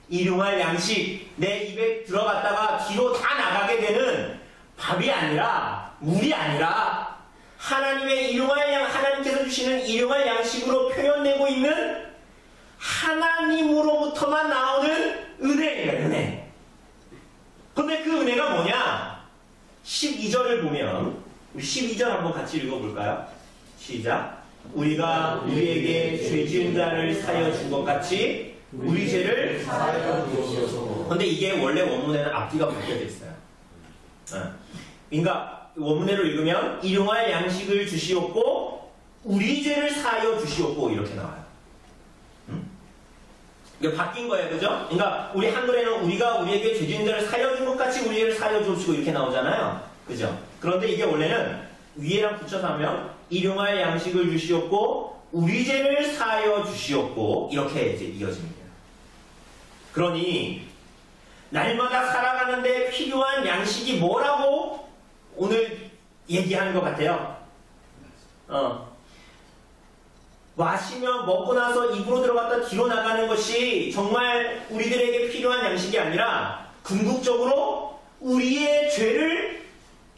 일용할 양식, 내 입에 들어갔다가 뒤로 다 나가게 되는 밥이 아니라, 물이 아니라 하나님의 하나님께서 주시는 일용할 양식으로 표현되고 있는 하나님으로부터만 나오는 은혜예요, 은혜. 근데 그 은혜가 뭐냐? 12절을 보면, 우리 12절 한번 같이 읽어볼까요? 시작. 우리가 우리에게 죄 지은 자를 사하여 준 것 같이 우리 죄를 사하여 주옵소서. 근데 이게 원래 원문에는 앞뒤가 바뀌어져 있어요. 그러니까 원문으로 읽으면 일용할 양식을 주시옵고 우리 죄를 사하여 주시옵고 이렇게 나와요. 이게 바뀐 거예요, 그죠? 그러니까 우리 한글에는 우리가 우리에게 죄 지은 자를 사하여 준 것 같이 우리 죄를 사하여 주옵시고 이렇게 나오잖아요, 그죠? 그런데 이게 원래는 위에랑 붙여서 하면 일용할 양식을 주시옵고 우리 죄를 사하여 주시옵고 이렇게 이제 이어집니다. 그러니 날마다 살아가는데 필요한 양식이 뭐라고 오늘 얘기하는 것 같아요. 마시며 먹고 나서 입으로 들어갔다 뒤로 나가는 것이 정말 우리들에게 필요한 양식이 아니라 궁극적으로 우리의 죄를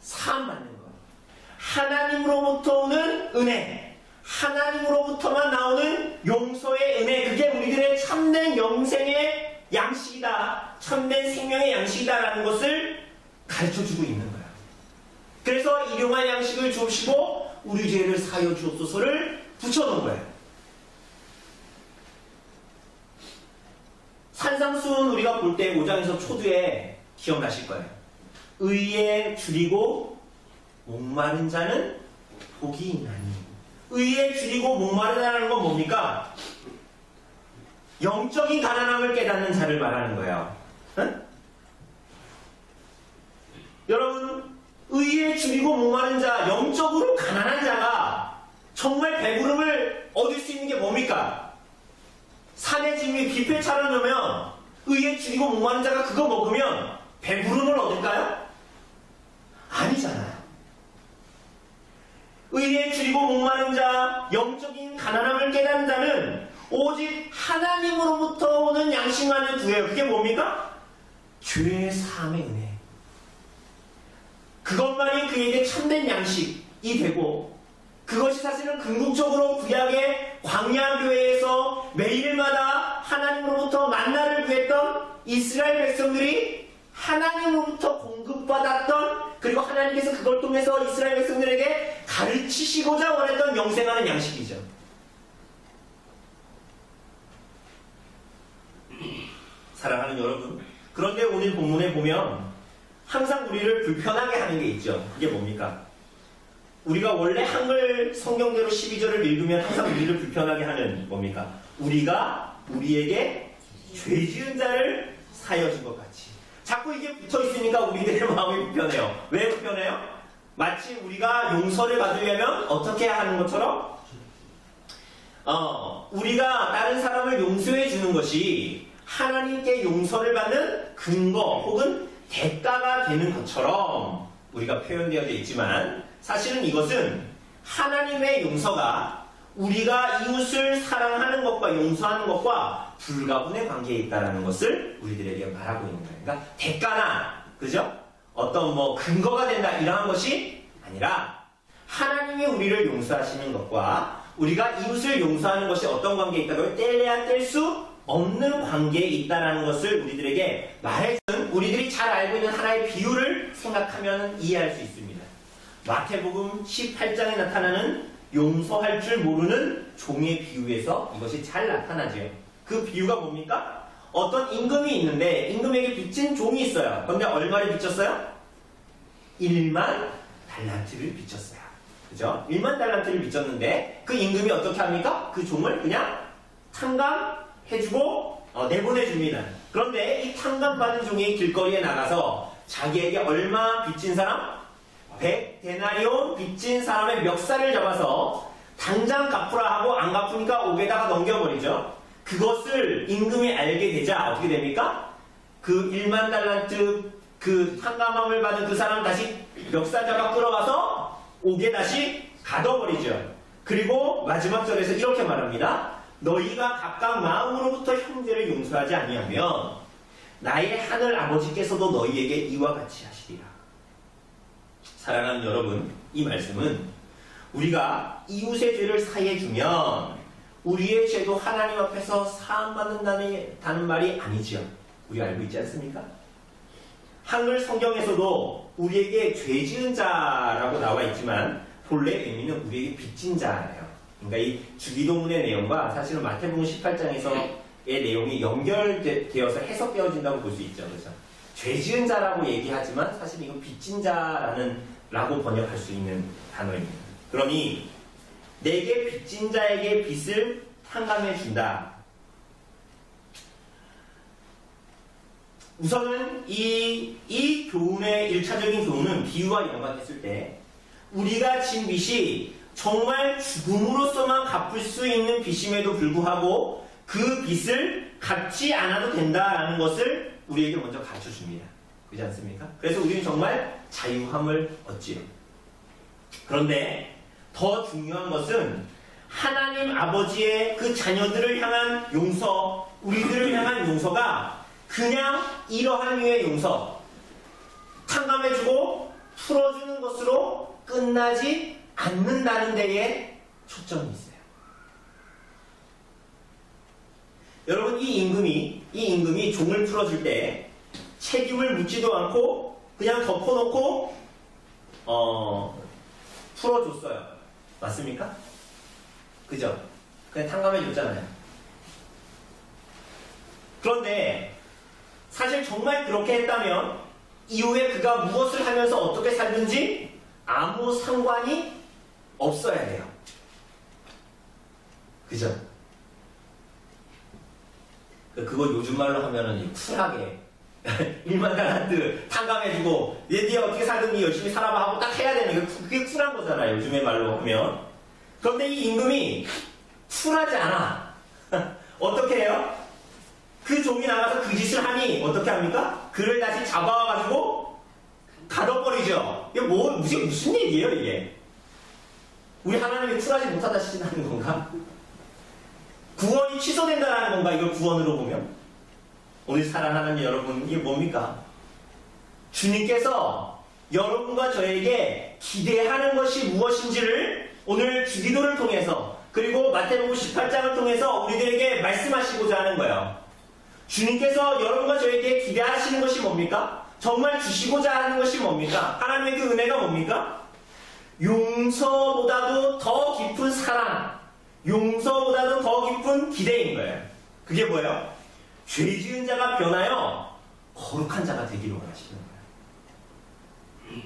사함받는 것. 하나님으로부터 오는 은혜, 하나님으로부터만 나오는 용서의 은혜, 그게 우리들의 참된 영생의 양식이다, 참된 생명의 양식이다라는 것을 가르쳐주고 있는 거예요. 그래서 일용할 양식을 주옵시고 우리 죄를 사하여 주옵소서를 붙여놓은 거예요. 산상수훈 우리가 볼 때 5장에서 초두에 기억나실 거예요. 의에 줄이고 목마른 자는 복이 있나니. 의에 줄이고 목마르다는 건 뭡니까? 영적인 가난함을 깨닫는 자를 말하는 거예요. 응? 여러분, 의에 줄이고 목마른 자, 영적으로 가난한 자가 정말 배부름을 얻을 수 있는 게 뭡니까? 산의 진미 뷔페 차려놓으면 의에 줄이고 목마른 자가 그거 먹으면 배부름을 얻을까요? 아니잖아요. 의에 줄이고 목마른 자, 영적인 가난함을 깨닫는 자는 오직 하나님으로부터 오는 양식만을 구해요. 그게 뭡니까? 죄 사함의 은혜. 그것만이 그에게 참된 양식이 되고, 그것이 사실은 궁극적으로 구약의 광야교회에서 매일마다 하나님으로부터 만나를 구했던 이스라엘 백성들이 하나님으로부터 공급받았던, 그리고 하나님께서 그걸 통해서 이스라엘 백성들에게 가르치시고자 원했던 영생하는 양식이죠. 사랑하는 여러분, 그런데 오늘 본문에 보면 항상 우리를 불편하게 하는 게 있죠. 그게 뭡니까? 우리가 원래 한글 성경대로 12절을 읽으면 항상 우리를 불편하게 하는 뭡니까? 우리가 우리에게 죄 지은 자를 사하여 준 것 같이. 자꾸 이게 붙어 있으니까 우리들의 마음이 불편해요. 왜 불편해요? 마치 우리가 용서를 받으려면 어떻게 해야 하는 것처럼 우리가 다른 사람을 용서해 주는 것이 하나님께 용서를 받는 근거 혹은 대가가 되는 것처럼 우리가 표현되어져 있지만, 사실은 이것은 하나님의 용서가 우리가 이웃을 사랑하는 것과 용서하는 것과 불가분의 관계에 있다는 것을 우리들에게 말하고 있는 거예요. 그러니까 대가나, 그죠? 어떤 근거가 된다 이러한 것이 아니라 하나님이 우리를 용서하시는 것과 우리가 이웃을 용서하는 것이 어떤 관계에 있다고요? 뗄래야 뗄 수 없는 관계에 있다는 것을 우리들에게 말해주는, 우리들이 잘 알고 있는 하나의 비유를 생각하면 이해할 수 있습니다. 마태복음 18장에 나타나는 용서할 줄 모르는 종의 비유에서 이것이 잘 나타나죠. 그 비유가 뭡니까? 어떤 임금이 있는데 임금에게 빚진 종이 있어요. 그런데 얼마를 빚졌어요? 1만 달란트를 빚졌어요. 그죠? 1만 달란트를 빚졌는데 그 임금이 어떻게 합니까? 그 종을 그냥 탕감해주고 내보내줍니다. 그런데 이 탕감받은 종이 길거리에 나가서 자기에게 얼마 빚진 사람? 100데나리온 빚진 사람의 멱살을 잡아서 당장 갚으라 하고 안 갚으니까 옥에다가 넘겨버리죠. 그것을 임금이 알게 되자 어떻게 됩니까? 그 1만 달란트 그 탕감함을 받은 그 사람 다시 멱살 잡아 끌어와서 옥에 다시 가둬버리죠. 그리고 마지막 절에서 이렇게 말합니다. 너희가 각각 마음으로부터 형제를 용서하지 아니하면 나의 하늘 아버지께서도 너희에게 이와 같이 하시리라. 사랑하는 여러분, 이 말씀은 우리가 이웃의 죄를 사해주면 우리의 죄도 하나님 앞에서 사함받는다는 말이 아니지요. 우리 알고 있지 않습니까? 한글 성경에서도 우리에게 죄 지은 자라고 나와 있지만 본래 의미는 우리에게 빚진 자예요. 그러니까 이 주기도문의 내용과 사실은 마태복음 18장에서의 내용이 연결되어서 해석되어진다고 볼 수 있죠. 그렇죠? 죄 지은 자라고 얘기하지만 사실 이거 빚진 자라고 번역할 수 있는 단어입니다. 그러니 내게 빚진 자에게 빚을 탕감해 준다. 우선은 이 교훈의 1차적인 교훈은 비유와 연관했을 때 우리가 진 빚이 정말 죽음으로써만 갚을 수 있는 빚임에도 불구하고 그 빚을 갚지 않아도 된다라는 것을 우리에게 먼저 가르쳐줍니다. 그렇지 않습니까? 그래서 우리는 정말 자유함을 얻지요. 그런데 더 중요한 것은 하나님 아버지의 그 자녀들을 향한 용서, 우리들을 향한 용서가 그냥 이러한 류의 용서, 탕감해주고 풀어주는 것으로 끝나지 않는다는 데에 초점이 있어요. 여러분, 이 임금이 종을 풀어줄 때 책임을 묻지도 않고 그냥 덮어놓고 풀어줬어요. 맞습니까? 그죠? 그냥 탕감해줬잖아요. 그런데 사실 정말 그렇게 했다면 이후에 그가 무엇을 하면서 어떻게 살든지 아무 상관이 없어야 돼요. 그죠? 그거 요즘 말로 하면은 쿨하게 1만 달란트 탕감해주고 얘 어떻게 살든지 열심히 살아봐 하고 딱 해야 되는 그게 쿨한 거잖아요. 요즘의 말로 하면. 그런데 이 임금이 쿨하지 않아. 어떻게 해요? 그 종이 나가서 그 짓을 하니 어떻게 합니까? 그를 다시 잡아와가지고 가둬버리죠. 이게 무슨 얘기예요 이게? 우리 하나님이 쿨하지 못하다시는 건가? 구원이 취소된다라는 건가? 이걸 구원으로 보면? 오늘 사랑하는 여러분, 이게 뭡니까? 주님께서 여러분과 저에게 기대하는 것이 무엇인지를 오늘 주기도를 통해서 그리고 마태복음 18장을 통해서 우리들에게 말씀하시고자 하는 거예요. 주님께서 여러분과 저에게 기대하시는 것이 뭡니까? 정말 주시고자 하는 것이 뭡니까? 하나님의 그 은혜가 뭡니까? 용서보다도 더 깊은 사랑, 용서보다도 더 깊은 기대인 거예요. 그게 뭐예요? 죄 지은 자가 변하여 거룩한 자가 되기를 원하시는 거예요.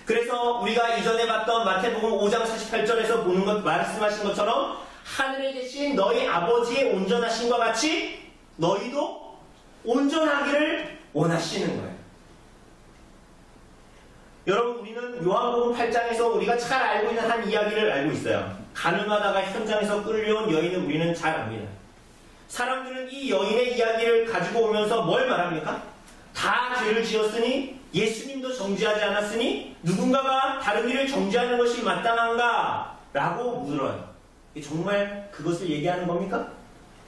그래서 우리가 이전에 봤던 마태복음 5장 48절에서 보는 것, 말씀하신 것처럼 하늘에 계신 너희 아버지의 온전하심과 같이 너희도 온전하기를 원하시는 거예요. 여러분, 우리는 요한복음 8장에서 우리가 잘 알고 있는 한 이야기를 알고 있어요. 가늠하다가 현장에서 끌려온 여인을 우리는 잘 압니다. 사람들은 이 여인의 이야기를 가지고 오면서 뭘 말합니까? 다 죄를 지었으니 예수님도 정죄하지 않았으니 누군가가 다른 일을 정죄하는 것이 마땅한가? 라고 물어요. 정말 그것을 얘기하는 겁니까?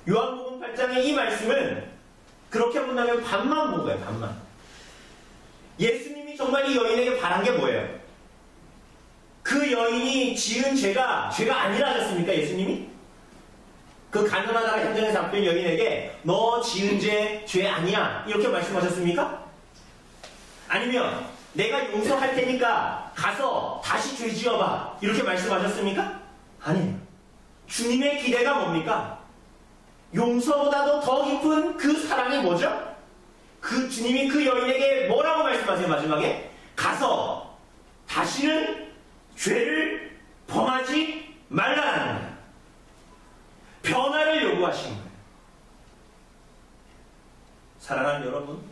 요한복음 8장의 이 말씀은 그렇게 본다면 반만 본 거예요. 반만. 예수님이 정말 이 여인에게 바란 게 뭐예요? 그 여인이 지은 죄가 아니라졌습니까? 예수님이? 그 가늠하다가 현장에 잡힌 여인에게 너 지은 죄 아니야 이렇게 말씀하셨습니까? 아니면 내가 용서할 테니까 가서 다시 죄 지어봐 이렇게 말씀하셨습니까? 아니에요. 주님의 기대가 뭡니까? 용서보다도 더 깊은 그 사랑이 뭐죠? 그 주님이 그 여인에게 뭐라고 말씀하세요? 마지막에 가서 다시는 죄를 범하지 말라는 거예요. 변화를 요구하신 거예요. 사랑하는 여러분,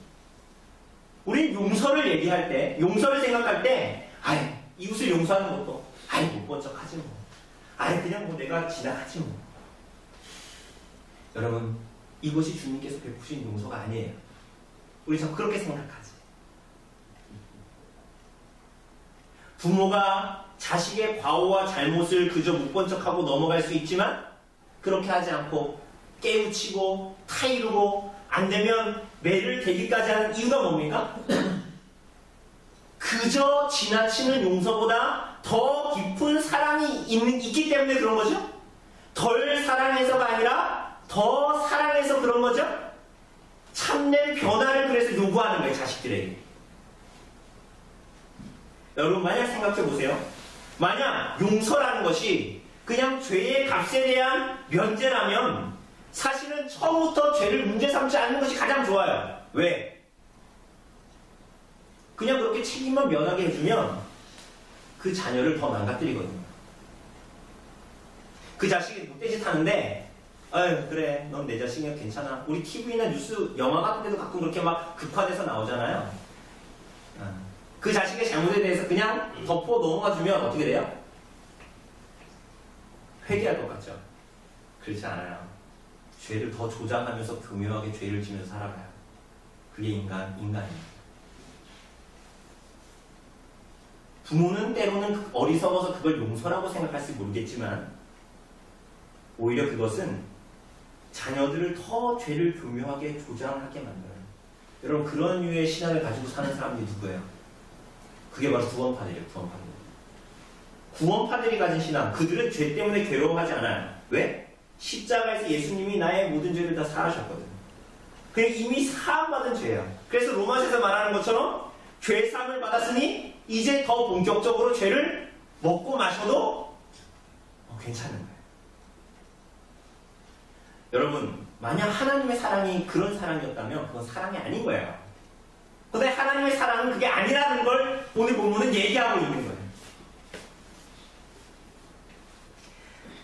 우린 용서를 얘기할 때, 용서를 생각할 때, 이웃을 용서하는 것도, 못 본 척 하지 뭐. 그냥 내가 지나가지 뭐. 여러분, 이것이 주님께서 베푸신 용서가 아니에요. 우리 자꾸 그렇게 생각하지. 부모가 자식의 과오와 잘못을 그저 못 본 척하고 넘어갈 수 있지만 그렇게 하지 않고 깨우치고 타이르고 안 되면 매를 대기까지 하는 이유가 뭡니까? 그저 지나치는 용서보다 더 깊은 사랑이 있기 때문에 그런 거죠? 덜 사랑해서가 아니라 더 사랑해서 그런 거죠? 참된 변화를 그래서 요구하는 거예요, 자식들에게. 여러분, 만약 생각해 보세요. 만약 용서라는 것이 그냥 죄의 값에 대한 면제라면 사실은 처음부터 죄를 문제 삼지 않는 것이 가장 좋아요. 왜? 그냥 그렇게 책임만 면하게 해주면 그 자녀를 더 망가뜨리거든요. 그 자식이 못되짓 하는데 아유 그래 넌 내 자식이야 괜찮아. 우리 TV나 뉴스 영화 같은 데도 가끔 그렇게 막 극화돼서 나오잖아요. 그 자식의 잘못에 대해서 그냥 덮어 넘어가주면 어떻게 돼요? 회개할 것 같죠? 그렇지 않아요. 죄를 더 조장하면서 교묘하게 죄를 지면서 살아가요. 그게 인간입니다. 부모는 때로는 어리석어서 그걸 용서라고 생각할지 모르겠지만 오히려 그것은 자녀들을 더 죄를 교묘하게 조장하게 만들어요. 여러분 그런 류의 신앙을 가지고 사는 사람들이 누구예요? 그게 바로 구원파들이에요. 구원파들이 가진 신앙, 그들은 죄 때문에 괴로워하지 않아요. 왜? 십자가에서 예수님이 나의 모든 죄를 다 사하셨거든요. 그게 이미 사함받은 죄예요. 그래서 로마서에서 말하는 것처럼 죄 사함을 받았으니 이제 더 본격적으로 죄를 먹고 마셔도 괜찮은 거예요. 여러분, 만약 하나님의 사랑이 그런 사랑이었다면 그건 사랑이 아닌 거예요. 근데 하나님의 사랑은 그게 아니라는 걸 오늘 본문은 얘기하고 있는 거예요.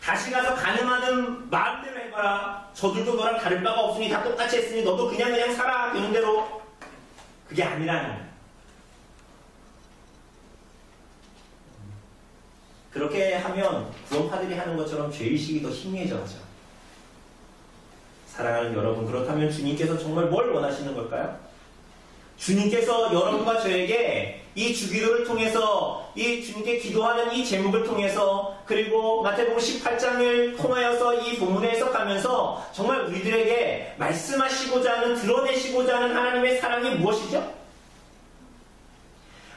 다시 가서 가늠하는 마음대로 해봐라. 저들도 너랑 다를 바가 없으니 다 똑같이 했으니 너도 그냥 살아. 되는 대로. 그게 아니라는 거예요. 그렇게 하면 구원파들이 하는 것처럼 죄의식이 더 희미해져가죠. 사랑하는 여러분, 그렇다면 주님께서 정말 뭘 원하시는 걸까요? 주님께서 여러분과 저에게 이 주기도를 통해서 이 주님께 기도하는 이 제목을 통해서 그리고 마태복음 18장을 통하여서 이 본문을 해석하면서 정말 우리들에게 말씀하시고자 하는 드러내시고자 하는 하나님의 사랑이 무엇이죠?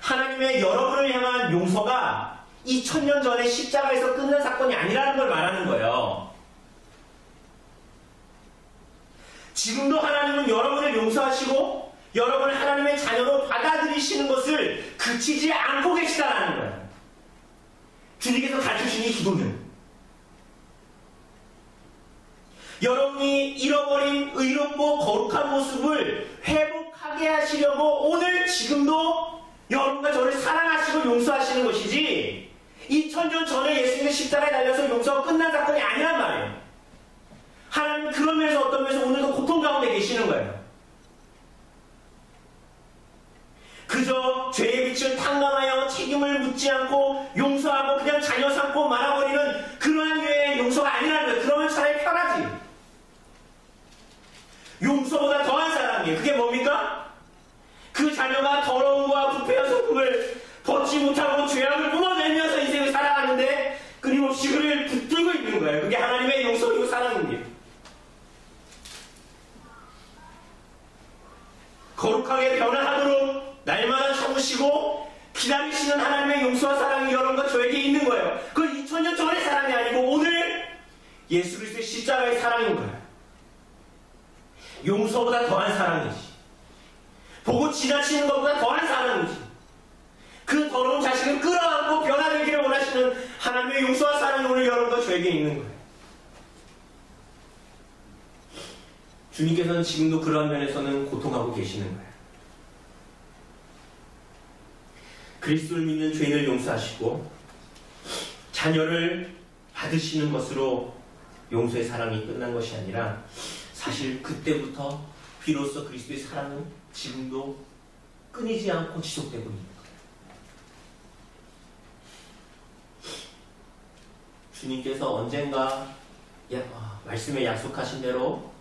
하나님의 여러분을 향한 용서가 2000년 전에 십자가에서 끝난 사건이 아니라는 걸 말하는 거예요. 지금도 하나님은 여러분을 용서하시고 여러분을 하나님의 자녀로 받아들이시는 것을 그치지 않고 계시다는 거예요. 주님께서 가르치신 이 기도는 여러분이 잃어버린 의롭고 거룩한 모습을 회복하게 하시려고 오늘 지금도 여러분과 저를 사랑하시고 용서하시는 것이지 2000년 전에 예수님의 십자가에 달려서 용서가 끝난 사건이 아니란 말이에요. 하나님은 그런 면에서 어떤 면에서 오늘도 고통 가운데 계시는 거예요. 그저 죄의 빛을 탕감하여 책임을 묻지 않고 용서하고 그냥 자녀 삼고 말아버리는 그러한 류의 용서가 아니라는 거예요. 그러면 차라리 편하지. 용서보다 더한 사랑이에요. 그게 뭡니까? 그 자녀가 더러움과 부패한 성품을 벗지 못하고 죄악을 뿜어내면서 인생을 살아가는데 끊임없이 그를 붙들고 있는 거예요. 그게 하나님의 용서이고 사랑입니다. 거룩하게 변화하도록 날마다 참으시고 기다리시는 하나님의 용서와 사랑이 여러분과 저에게 있는 거예요. 그건 2000년 전의 사랑이 아니고 오늘 예수 그리스도의 십자가의 사랑인 거예요. 용서보다 더한 사랑이지. 보고 지나치는 것보다 더한 사랑이지. 그 더러운 자식을 끌어안고 변화되기를 원하시는 하나님의 용서와 사랑이 오늘 여러분과 저에게 있는 거예요. 주님께서는 지금도 그러한 면에서는 고통하고 계시는 거예요. 그리스도를 믿는 죄인을 용서하시고 자녀를 받으시는 것으로 용서의 사랑이 끝난 것이 아니라 사실 그때부터 비로소 그리스도의 사랑은 지금도 끊이지 않고 지속되고 있는 거예요. 주님께서 언젠가 말씀에 약속하신 대로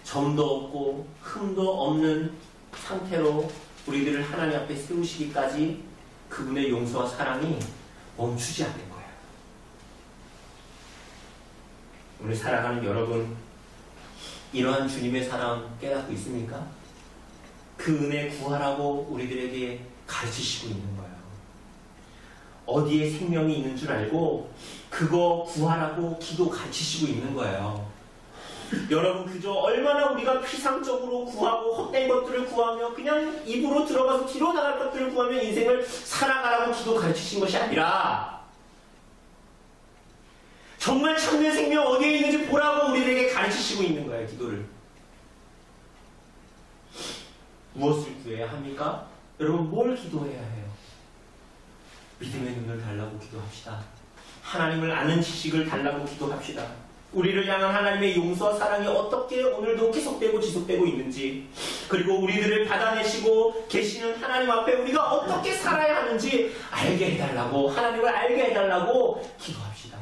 점도 없고 흠도 없는 상태로 우리들을 하나님 앞에 세우시기까지 그분의 용서와 사랑이 멈추지 않는 거예요. 오늘 사랑하는 여러분, 이러한 주님의 사랑 깨닫고 있습니까? 그 은혜 구하라고 우리들에게 가르치시고 있는 거예요. 어디에 생명이 있는 줄 알고 그거 구하라고 기도 가르치시고 있는 거예요. 여러분, 그저 얼마나 우리가 피상적으로 구하고 헛된 것들을 구하며 그냥 입으로 들어가서 뒤로 나갈 것들을 구하며 인생을 살아가라고 기도 가르치신 것이 아니라 정말 참된 생명 어디에 있는지 보라고 우리에게 가르치시고 있는 거예요. 기도를. 무엇을 구해야 합니까? 여러분, 뭘 기도해야 해요? 믿음의 눈을 달라고 기도합시다. 하나님을 아는 지식을 달라고 기도합시다. 우리를 향한 하나님의 용서와 사랑이 어떻게 오늘도 계속되고 지속되고 있는지, 그리고 우리들을 받아내시고 계시는 하나님 앞에 우리가 어떻게 살아야 하는지 알게 해달라고, 하나님을 알게 해달라고 기도합시다.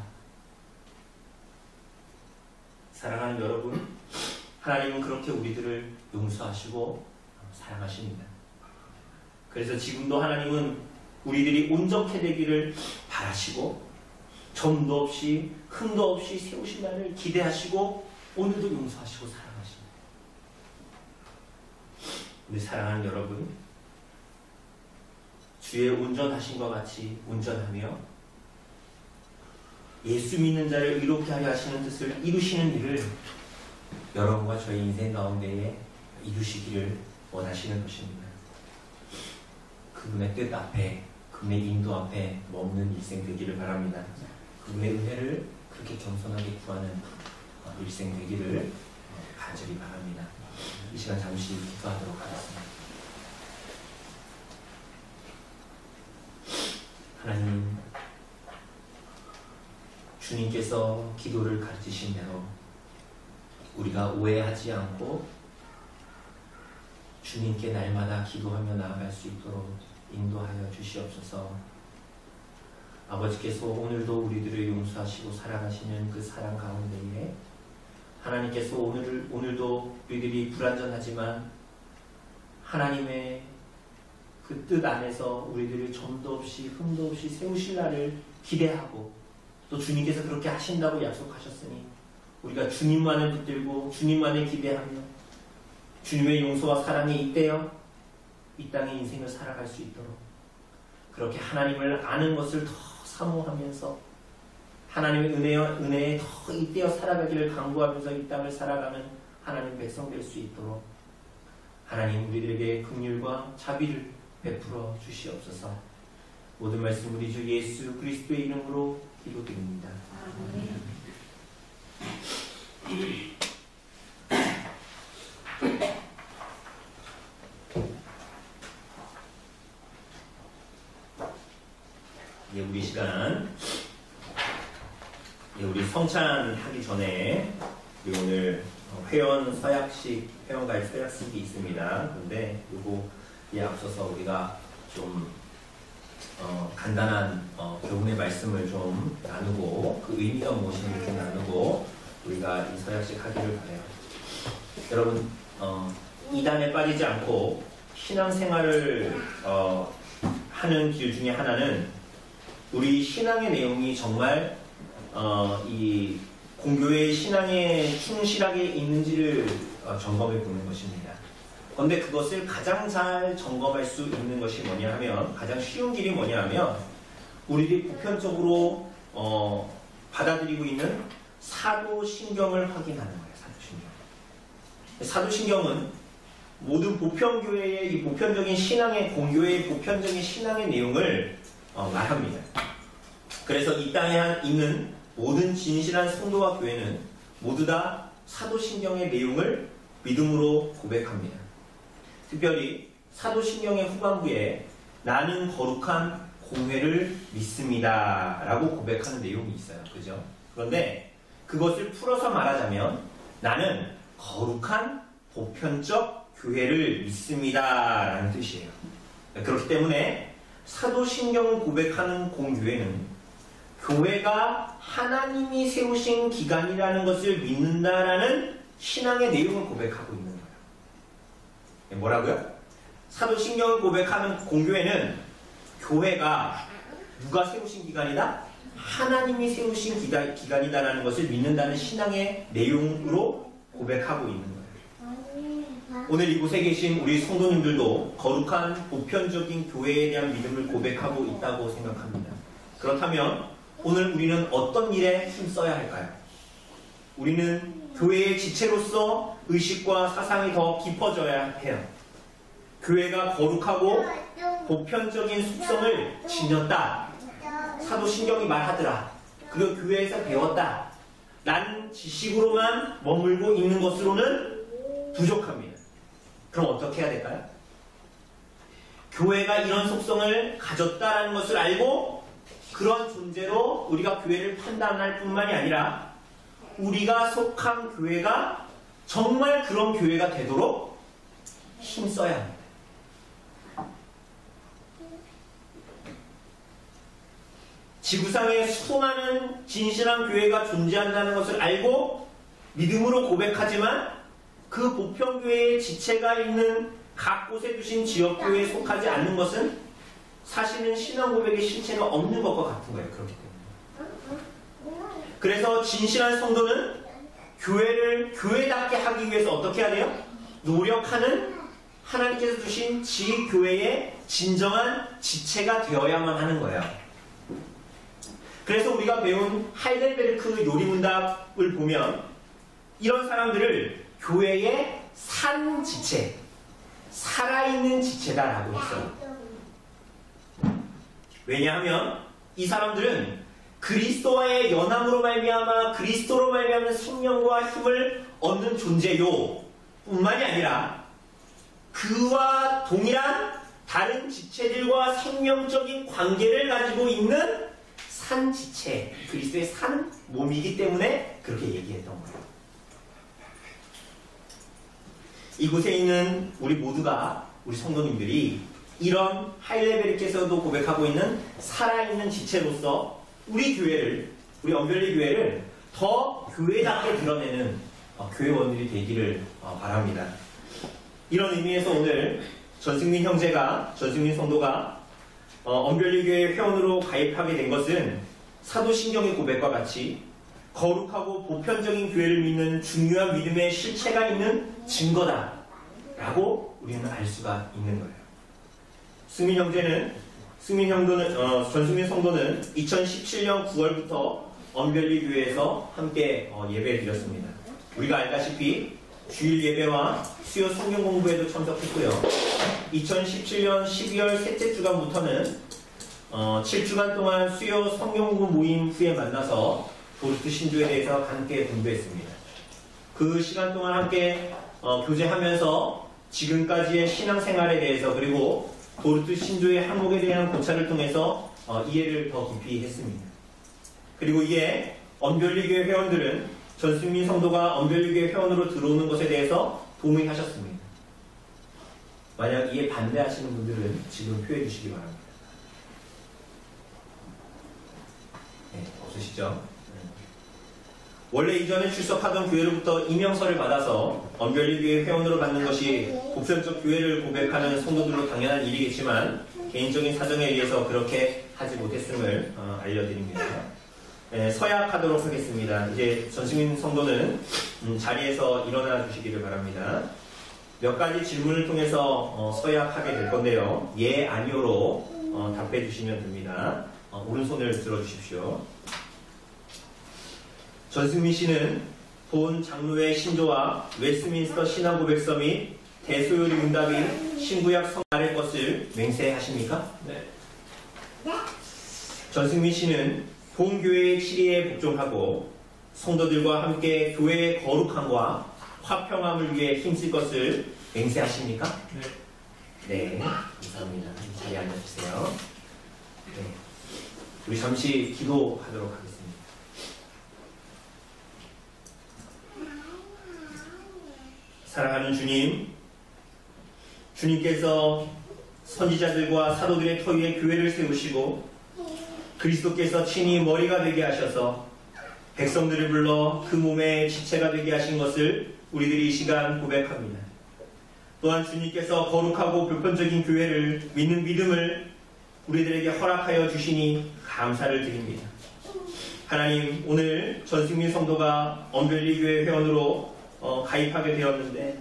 사랑하는 여러분, 하나님은 그렇게 우리들을 용서하시고 사랑하십니다. 그래서 지금도 하나님은 우리들이 온전케 되기를 바라시고 점도 없이 흠도 없이 세우신 날을 기대하시고 오늘도 용서하시고 사랑하십니다. 우리 사랑하는 여러분, 주의 온전하신과 같이 온전하며 예수 믿는 자를 의롭게 하려 하시는 뜻을 이루시는 일을 여러분과 저희 인생 가운데에 이루시기를 원하시는 것입니다. 그분의 뜻 앞에, 그분의 인도 앞에 머무는 일생 되기를 바랍니다. 그분의 은혜를 그렇게 겸손하게 구하는 일생 되기를 간절히 바랍니다. 이 시간 잠시 기도하도록 하겠습니다. 하나님, 주님께서 기도를 가르치신 대로 우리가 오해하지 않고 주님께 날마다 기도하며 나아갈 수 있도록 인도하여 주시옵소서. 아버지께서 오늘도 우리들을 용서하시고 사랑하시는 그 사랑 가운데에 하나님께서 오늘도 우리들이 불완전하지만 하나님의 그 뜻 안에서 우리들을 점도 없이 흠도 없이 세우실 날을 기대하고 또 주님께서 그렇게 하신다고 약속하셨으니 우리가 주님만을 붙들고 주님만을 기대하며 주님의 용서와 사랑이 있대요 이 땅의 인생을 살아갈 수 있도록 그렇게 하나님을 아는 것을 더 사모하면서 하나님의 은혜에 더 잇대어 살아가기를 강구하면서 이 땅을 살아가는 하나님 백성 될 수 있도록 하나님 우리들에게 긍휼과 자비를 베풀어 주시옵소서. 모든 말씀 우리 주 예수 그리스도의 이름으로 기도드립니다. 아멘. 우리 시간 우리 성찬하기 전에 우리 오늘 회원가입 서약식이 있습니다. 그런데 이거에 앞서서 우리가 좀 간단한 교훈의 말씀을 좀 나누고 그 의미가 무엇인지 좀 나누고 우리가 이 서약식 하기를 바라요. 여러분 이단에 빠지지 않고 신앙생활을 하는 길 중에 하나는 우리 신앙의 내용이 정말 이 공교회의 신앙에 충실하게 있는지를 점검해 보는 것입니다. 그런데 그것을 가장 잘 점검할 수 있는 것이 뭐냐 하면 가장 쉬운 길이 뭐냐 하면 우리들이 보편적으로 받아들이고 있는 사도신경을 확인하는 거예요. 사도신경은 모든 보편교회의 이 보편적인 신앙의 공교회의 보편적인 신앙의 내용을 말합니다. 그래서 이 땅에 있는 모든 진실한 성도와 교회는 모두 다 사도신경의 내용을 믿음으로 고백합니다. 특별히 사도신경의 후반부에 나는 거룩한 공회를 믿습니다 라고 고백하는 내용이 있어요. 그죠? 그런데 그것을 풀어서 말하자면 나는 거룩한 보편적 교회를 믿습니다 라는 뜻이에요. 그렇기 때문에 사도신경을 고백하는 공교회는 교회가 하나님이 세우신 기관이라는 것을 믿는다라는 신앙의 내용을 고백하고 있는 거예요. 뭐라고요? 사도신경을 고백하는 공교회는 교회가 누가 세우신 기관이다? 하나님이 세우신 기관이다라는 것을 믿는다는 신앙의 내용으로 고백하고 있는 거예요. 오늘 이곳에 계신 우리 성도님들도 거룩한 보편적인 교회에 대한 믿음을 고백하고 있다고 생각합니다. 그렇다면 오늘 우리는 어떤 일에 힘써야 할까요? 우리는 교회의 지체로서 의식과 사상이 더 깊어져야 해요. 교회가 거룩하고 보편적인 속성을 지녔다. 사도신경이 말하더라. 그리고 교회에서 배웠다. 라는 지식으로만 머물고 있는 것으로는 부족합니다. 그럼 어떻게 해야 될까요? 교회가 이런 속성을 가졌다라는 것을 알고 그런 존재로 우리가 교회를 판단할 뿐만이 아니라 우리가 속한 교회가 정말 그런 교회가 되도록 힘써야 합니다. 지구상에 수많은 진실한 교회가 존재한다는 것을 알고 믿음으로 고백하지만 그 보편교회의 지체가 있는 각 곳에 두신 지역교회에 속하지 않는 것은 사실은 신앙 고백의 실체가 없는 것과 같은 거예요. 그렇기 때문에. 그래서 진실한 성도는 교회를 교회답게 하기 위해서 어떻게 해야 돼요? 노력하는 하나님께서 두신 지교회의 진정한 지체가 되어야만 하는 거예요. 그래서 우리가 배운 하이델베르크 요리문답을 보면 이런 사람들을 교회의 산 지체, 살아있는 지체다라고 했어요. 왜냐하면 이 사람들은 그리스도와의 연합으로 말미암아 그리스도로 말미암는 생명과 힘을 얻는 존재요 뿐만이 아니라 그와 동일한 다른 지체들과 생명적인 관계를 가지고 있는 산 지체, 그리스도의 산 몸이기 때문에 그렇게 얘기했던 거예요. 이곳에 있는 우리 모두가, 우리 성도님들이 이런 하일레베르께서도 고백하고 있는 살아있는 지체로서 우리 교회를, 우리 언별리 교회를 더 교회답게 드러내는 교회원들이 되기를 바랍니다. 이런 의미에서 오늘 전승민 형제가, 전승민 성도가 언별리 교회 회원으로 가입하게 된 것은 사도신경의 고백과 같이 거룩하고 보편적인 교회를 믿는 중요한 믿음의 실체가 있는 증거다라고 우리는 알 수가 있는 거예요. 전승민 성도는 2017년 9월부터 언별리 교회에서 함께 예배 드렸습니다. 우리가 알다시피 주일 예배와 수요 성경 공부에도 참석했고요. 2017년 12월 셋째 주간부터는 7주간 동안 수요 성경 공부 모임 후에 만나서 도르트 신조에 대해서 함께 공부했습니다. 그 시간 동안 함께 교제하면서 지금까지의 신앙생활에 대해서 그리고 도르트 신조의 항목에 대한 고찰을 통해서 이해를 더 깊이 했습니다. 그리고 이에 언별리교회 회원들은 전승민 성도가 언별리교회 회원으로 들어오는 것에 대해서 동의하셨습니다. 만약 이에 반대하시는 분들은 지금 표해 주시기 바랍니다. 네, 없으시죠? 원래 이전에 출석하던 교회로부터 임명서를 받아서 언별리교회 회원으로 받는 것이 보편적 교회를 고백하는 성도들로 당연한 일이겠지만 개인적인 사정에 의해서 그렇게 하지 못했음을 알려드립니다. 네, 서약하도록 하겠습니다. 이제 전승민 성도는 자리에서 일어나 주시기를 바랍니다. 몇 가지 질문을 통해서 서약하게 될 건데요. 예, 아니오로 답해 주시면 됩니다. 오른손을 들어주십시오. 전승민 씨는 본 장로회 신조와 웨스트민스터 신앙고백서 및 대소요리 문답인 신구약 성가의 것을 맹세하십니까? 네. 전승민 씨는 본 교회의 치리에 복종하고 성도들과 함께 교회의 거룩함과 화평함을 위해 힘쓸 것을 맹세하십니까? 네. 감사합니다. 자리에 앉아주세요. 네. 우리 잠시 기도하도록 하겠습니다. 사랑하는 주님, 주님께서 선지자들과 사도들의 터위에 교회를 세우시고 그리스도께서 친히 머리가 되게 하셔서 백성들을 불러 그 몸의 지체가 되게 하신 것을 우리들이 이 시간 고백합니다. 또한 주님께서 거룩하고 보편적인 교회를 믿는 믿음을 우리들에게 허락하여 주시니 감사를 드립니다. 하나님, 오늘 전승민 성도가 언벨리 교회 회원으로 가입하게 되었는데,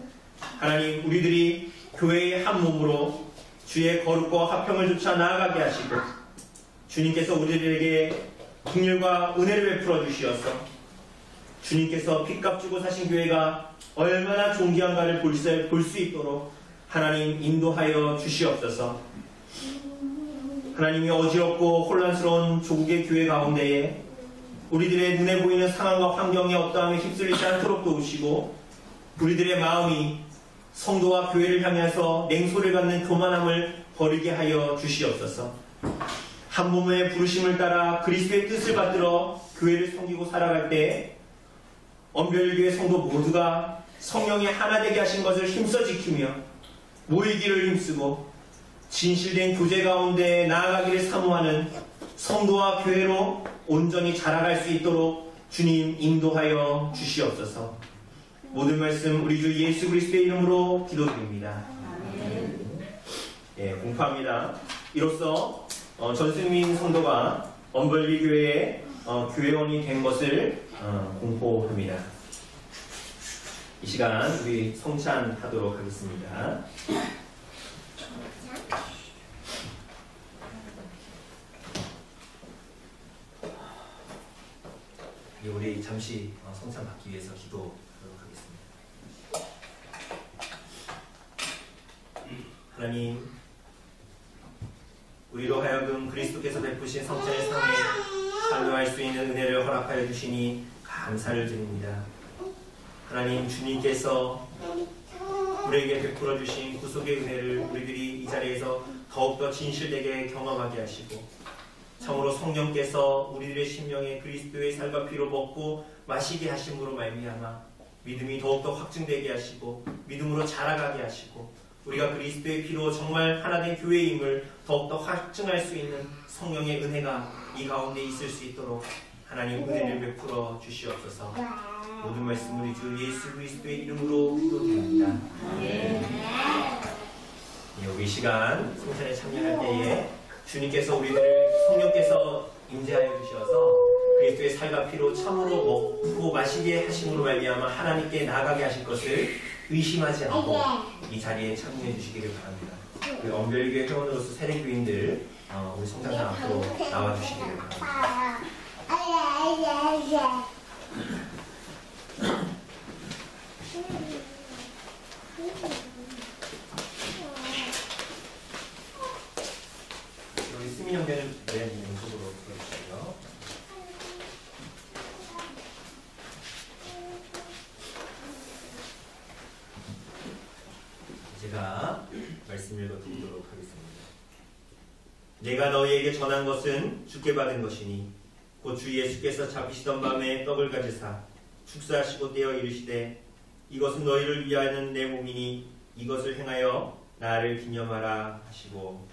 하나님, 우리들이 교회의 한 몸으로 주의 거룩과 화평을 쫓아 나아가게 하시고, 주님께서 우리들에게 긍휼과 은혜를 베풀어 주시어서 주님께서 핏값 주고 사신 교회가 얼마나 존귀한가를 볼 수 있도록 하나님 인도하여 주시옵소서. 하나님이 어지럽고 혼란스러운 조국의 교회 가운데에 우리들의 눈에 보이는 상황과 환경에 어떠함에 휩쓸리지 않도록 도우시고, 우리들의 마음이 성도와 교회를 향해서 냉소를 갖는 교만함을 버리게 하여 주시옵소서. 한 몸의 부르심을 따라 그리스도의 뜻을 받들어 교회를 섬기고 살아갈 때 언별교회 성도 모두가 성령이 하나 되게 하신 것을 힘써 지키며 모이기를 힘쓰고 진실된 교제 가운데 나아가기를 사모하는 성도와 교회로 온전히 자라갈 수 있도록 주님 인도하여 주시옵소서. 모든 말씀 우리 주 예수 그리스도의 이름으로 기도드립니다. 예, 공포합니다. 이로써 전승민 성도가 언벌리 교회의 교회원이 된 것을 공포합니다. 이 시간 우리 성찬하도록 하겠습니다. 우리 잠시 성찬 받기 위해서 기도하도록 하겠습니다. 하나님, 우리로 하여금 그리스도께서 베푸신 성찬의 상에 참여할 수 있는 은혜를 허락하여 주시니 감사를 드립니다. 하나님, 주님께서 우리에게 베풀어 주신 구속의 은혜를 우리들이 이 자리에서 더욱더 진실되게 경험하게 하시고, 참으로 성령께서 우리들의 심령에 그리스도의 살과 피로 먹고 마시게 하심으로 말미암아 믿음이 더욱더 확증되게 하시고 믿음으로 자라가게 하시고, 우리가 그리스도의 피로 정말 하나된 교회임을 더욱더 확증할 수 있는 성령의 은혜가 이 가운데 있을 수 있도록 하나님 은혜를 베풀어 주시옵소서. 모든 말씀 우리 주 예수 그리스도의 이름으로 기도드립니다. 예, 우리 시간 성찬에 참여할 때에 주님께서 우리들을 성령께서 임재하여 주셔서 그리스도의 살과 피로 참으로 먹고 마시게 하심으로 말미암아 하나님께 나아가게 하실 것을 의심하지 않고 이 자리에 참여해 주시기를 바랍니다. 우리 언별교회 회원으로서 세례교인들 우리 성장장 앞으로 나와 주시기를 바랍니다. 우리 수민 형제는 왼쪽으로 보여주시고요. 제가 말씀 읽어드리도록 하겠습니다. 내가 너희에게 전한 것은 주께 받은 것이니 곧 주 예수께서 잡히시던 밤에 떡을 가지사 축사하시고 떼어 이르시되 이것은 너희를 위하는 내 몸이니 이것을 행하여 나를 기념하라 하시고.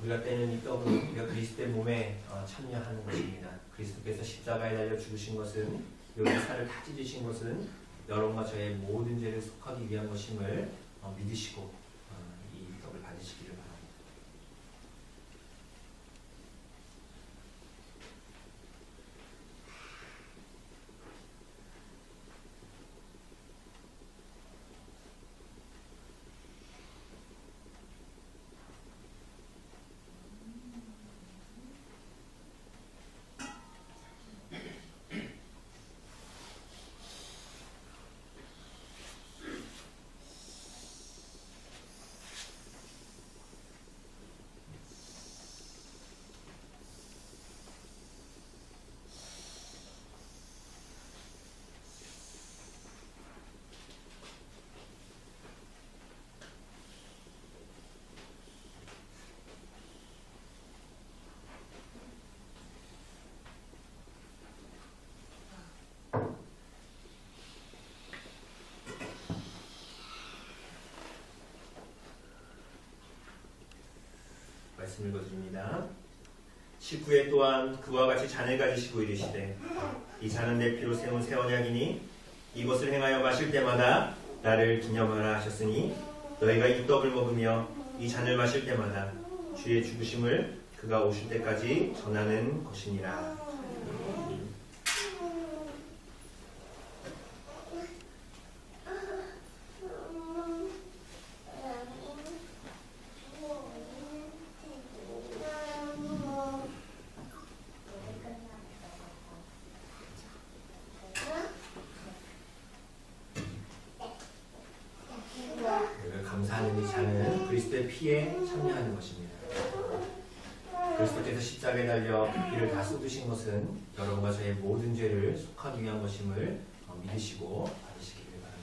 우리가 떼는 이 떡은 우리가 그리스도의 몸에 참여하는 것입니다. 그리스도께서 십자가에 달려 죽으신 것은, 여기 살을 다 찢으신 것은 여러분과 저의 모든 죄를 속하기 위한 것임을 믿으시고 이 떡을 받으시기를 바랍니다. 말씀 읽어드립니다. 19회 또한 그와 같이 잔을 가지시고 이르시되 이 잔은 내 피로 세운 새 언약이니 이것을 행하여 마실 때마다 나를 기념하라 하셨으니 너희가 이 떡을 먹으며 이 잔을 마실 때마다 주의 죽으심을 그가 오실 때까지 전하는 것이니라. 감사하는 이 잔은 그리스도의 피에 참여하는 것입니다. 그리스도께서 십자가에 달려 피를 다 쏟으신 것은 여러분과 저의 모든 죄를 속하기 위한 것임을 믿으시고 받으시기를 바랍니다.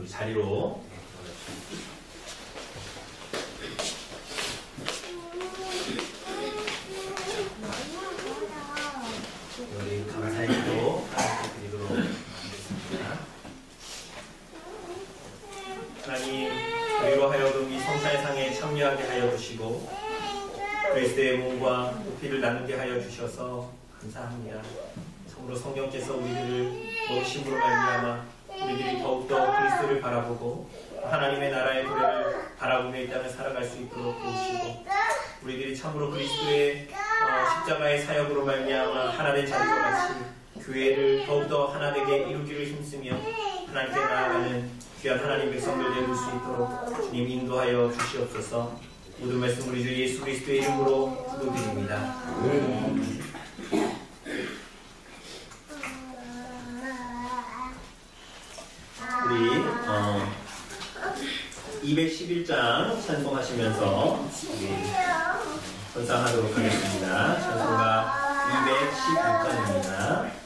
자리로 우리 감사의 기도 드리도록 하겠습니다. 하나님, 우리로 하여금 이 성사의상에 참여하게 하여 주시고 그리스도의 몸과 피를 나누게 하여 주셔서 감사합니다. 참으로 성령께서 우리들을 먹으심으로 말미암아 우리들이 더욱더 그리스도를 바라보고 하나님의 나라의 도래를 바라보며 이 땅을 살아갈 수 있도록 도우시고 우리들이 참으로 그리스도의 십자가의 사역으로 말미암아 하나된 자리와 같이 교회를 더욱더 하나되게 이루기를 힘쓰며 하나님께 나아가는 귀한 하나님 백성들 되어줄 수 있도록 주님 인도하여 주시옵소서. 모든 말씀 우리 주 예수 그리스도의 이름으로 기도드립니다. 우리 211장 찬송하시면서 우리 선상하도록 하겠습니다. 찬송가 211장입니다.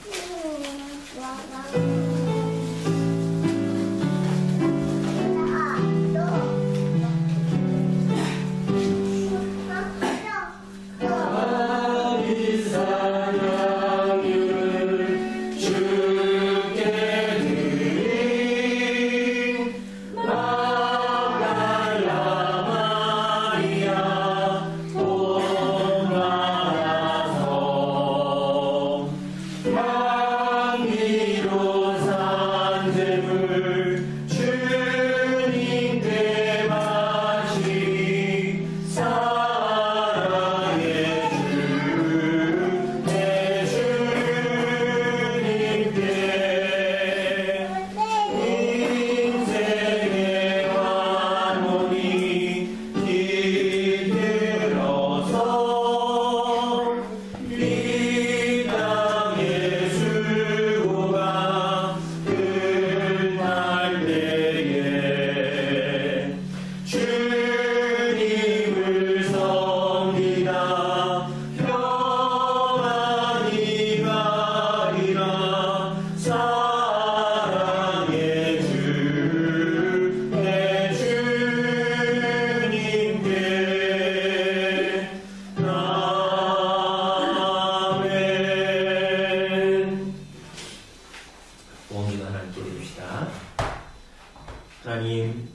하나님,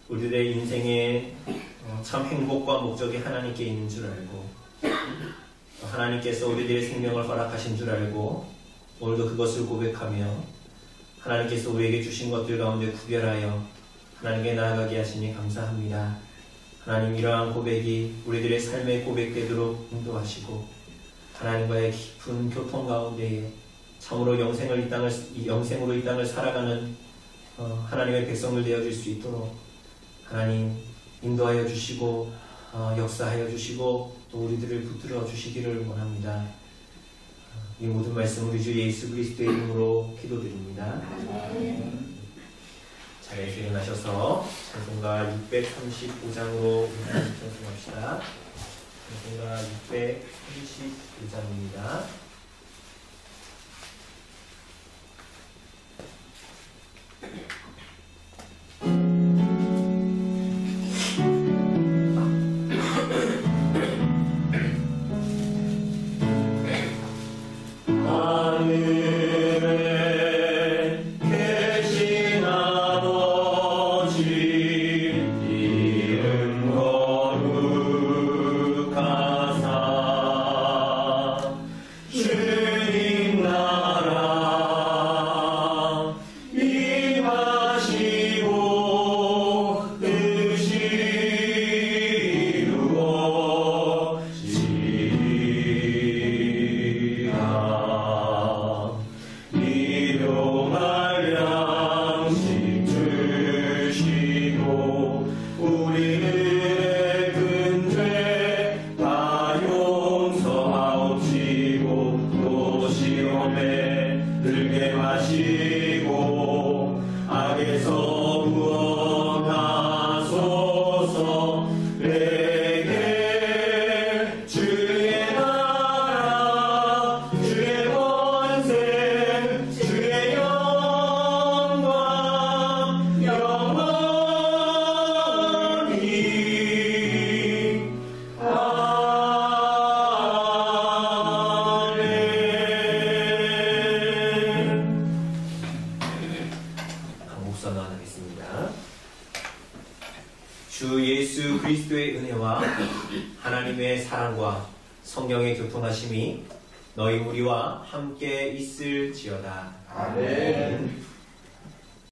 우리들의 인생에 참 행복과 목적이 하나님께 있는 줄 알고 하나님께서 우리들의 생명을 허락하신 줄 알고 오늘도 그것을 고백하며 하나님께서 우리에게 주신 것들 가운데 구별하여 하나님께 나아가게 하시니 감사합니다. 하나님, 이러한 고백이 우리들의 삶의 고백되도록 인도하시고 하나님과의 깊은 교통 가운데에 참으로 영생으로 이 땅을 살아가는 하나님의 백성들 되어질 수 있도록 하나님 인도하여 주시고 역사하여 주시고 또 우리들을 붙들어 주시기를 원합니다. 이 모든 말씀 우리 주 예수 그리스도의 이름으로 기도드립니다. 자리에서 일어나셔서 찬송가 635장으로 찬송합시다. 찬송가 635장입니다. 주 예수 그리스도의 은혜와 하나님의 사랑과 성령의 교통하심이 너희 우리와 함께 있을지어다. 아멘.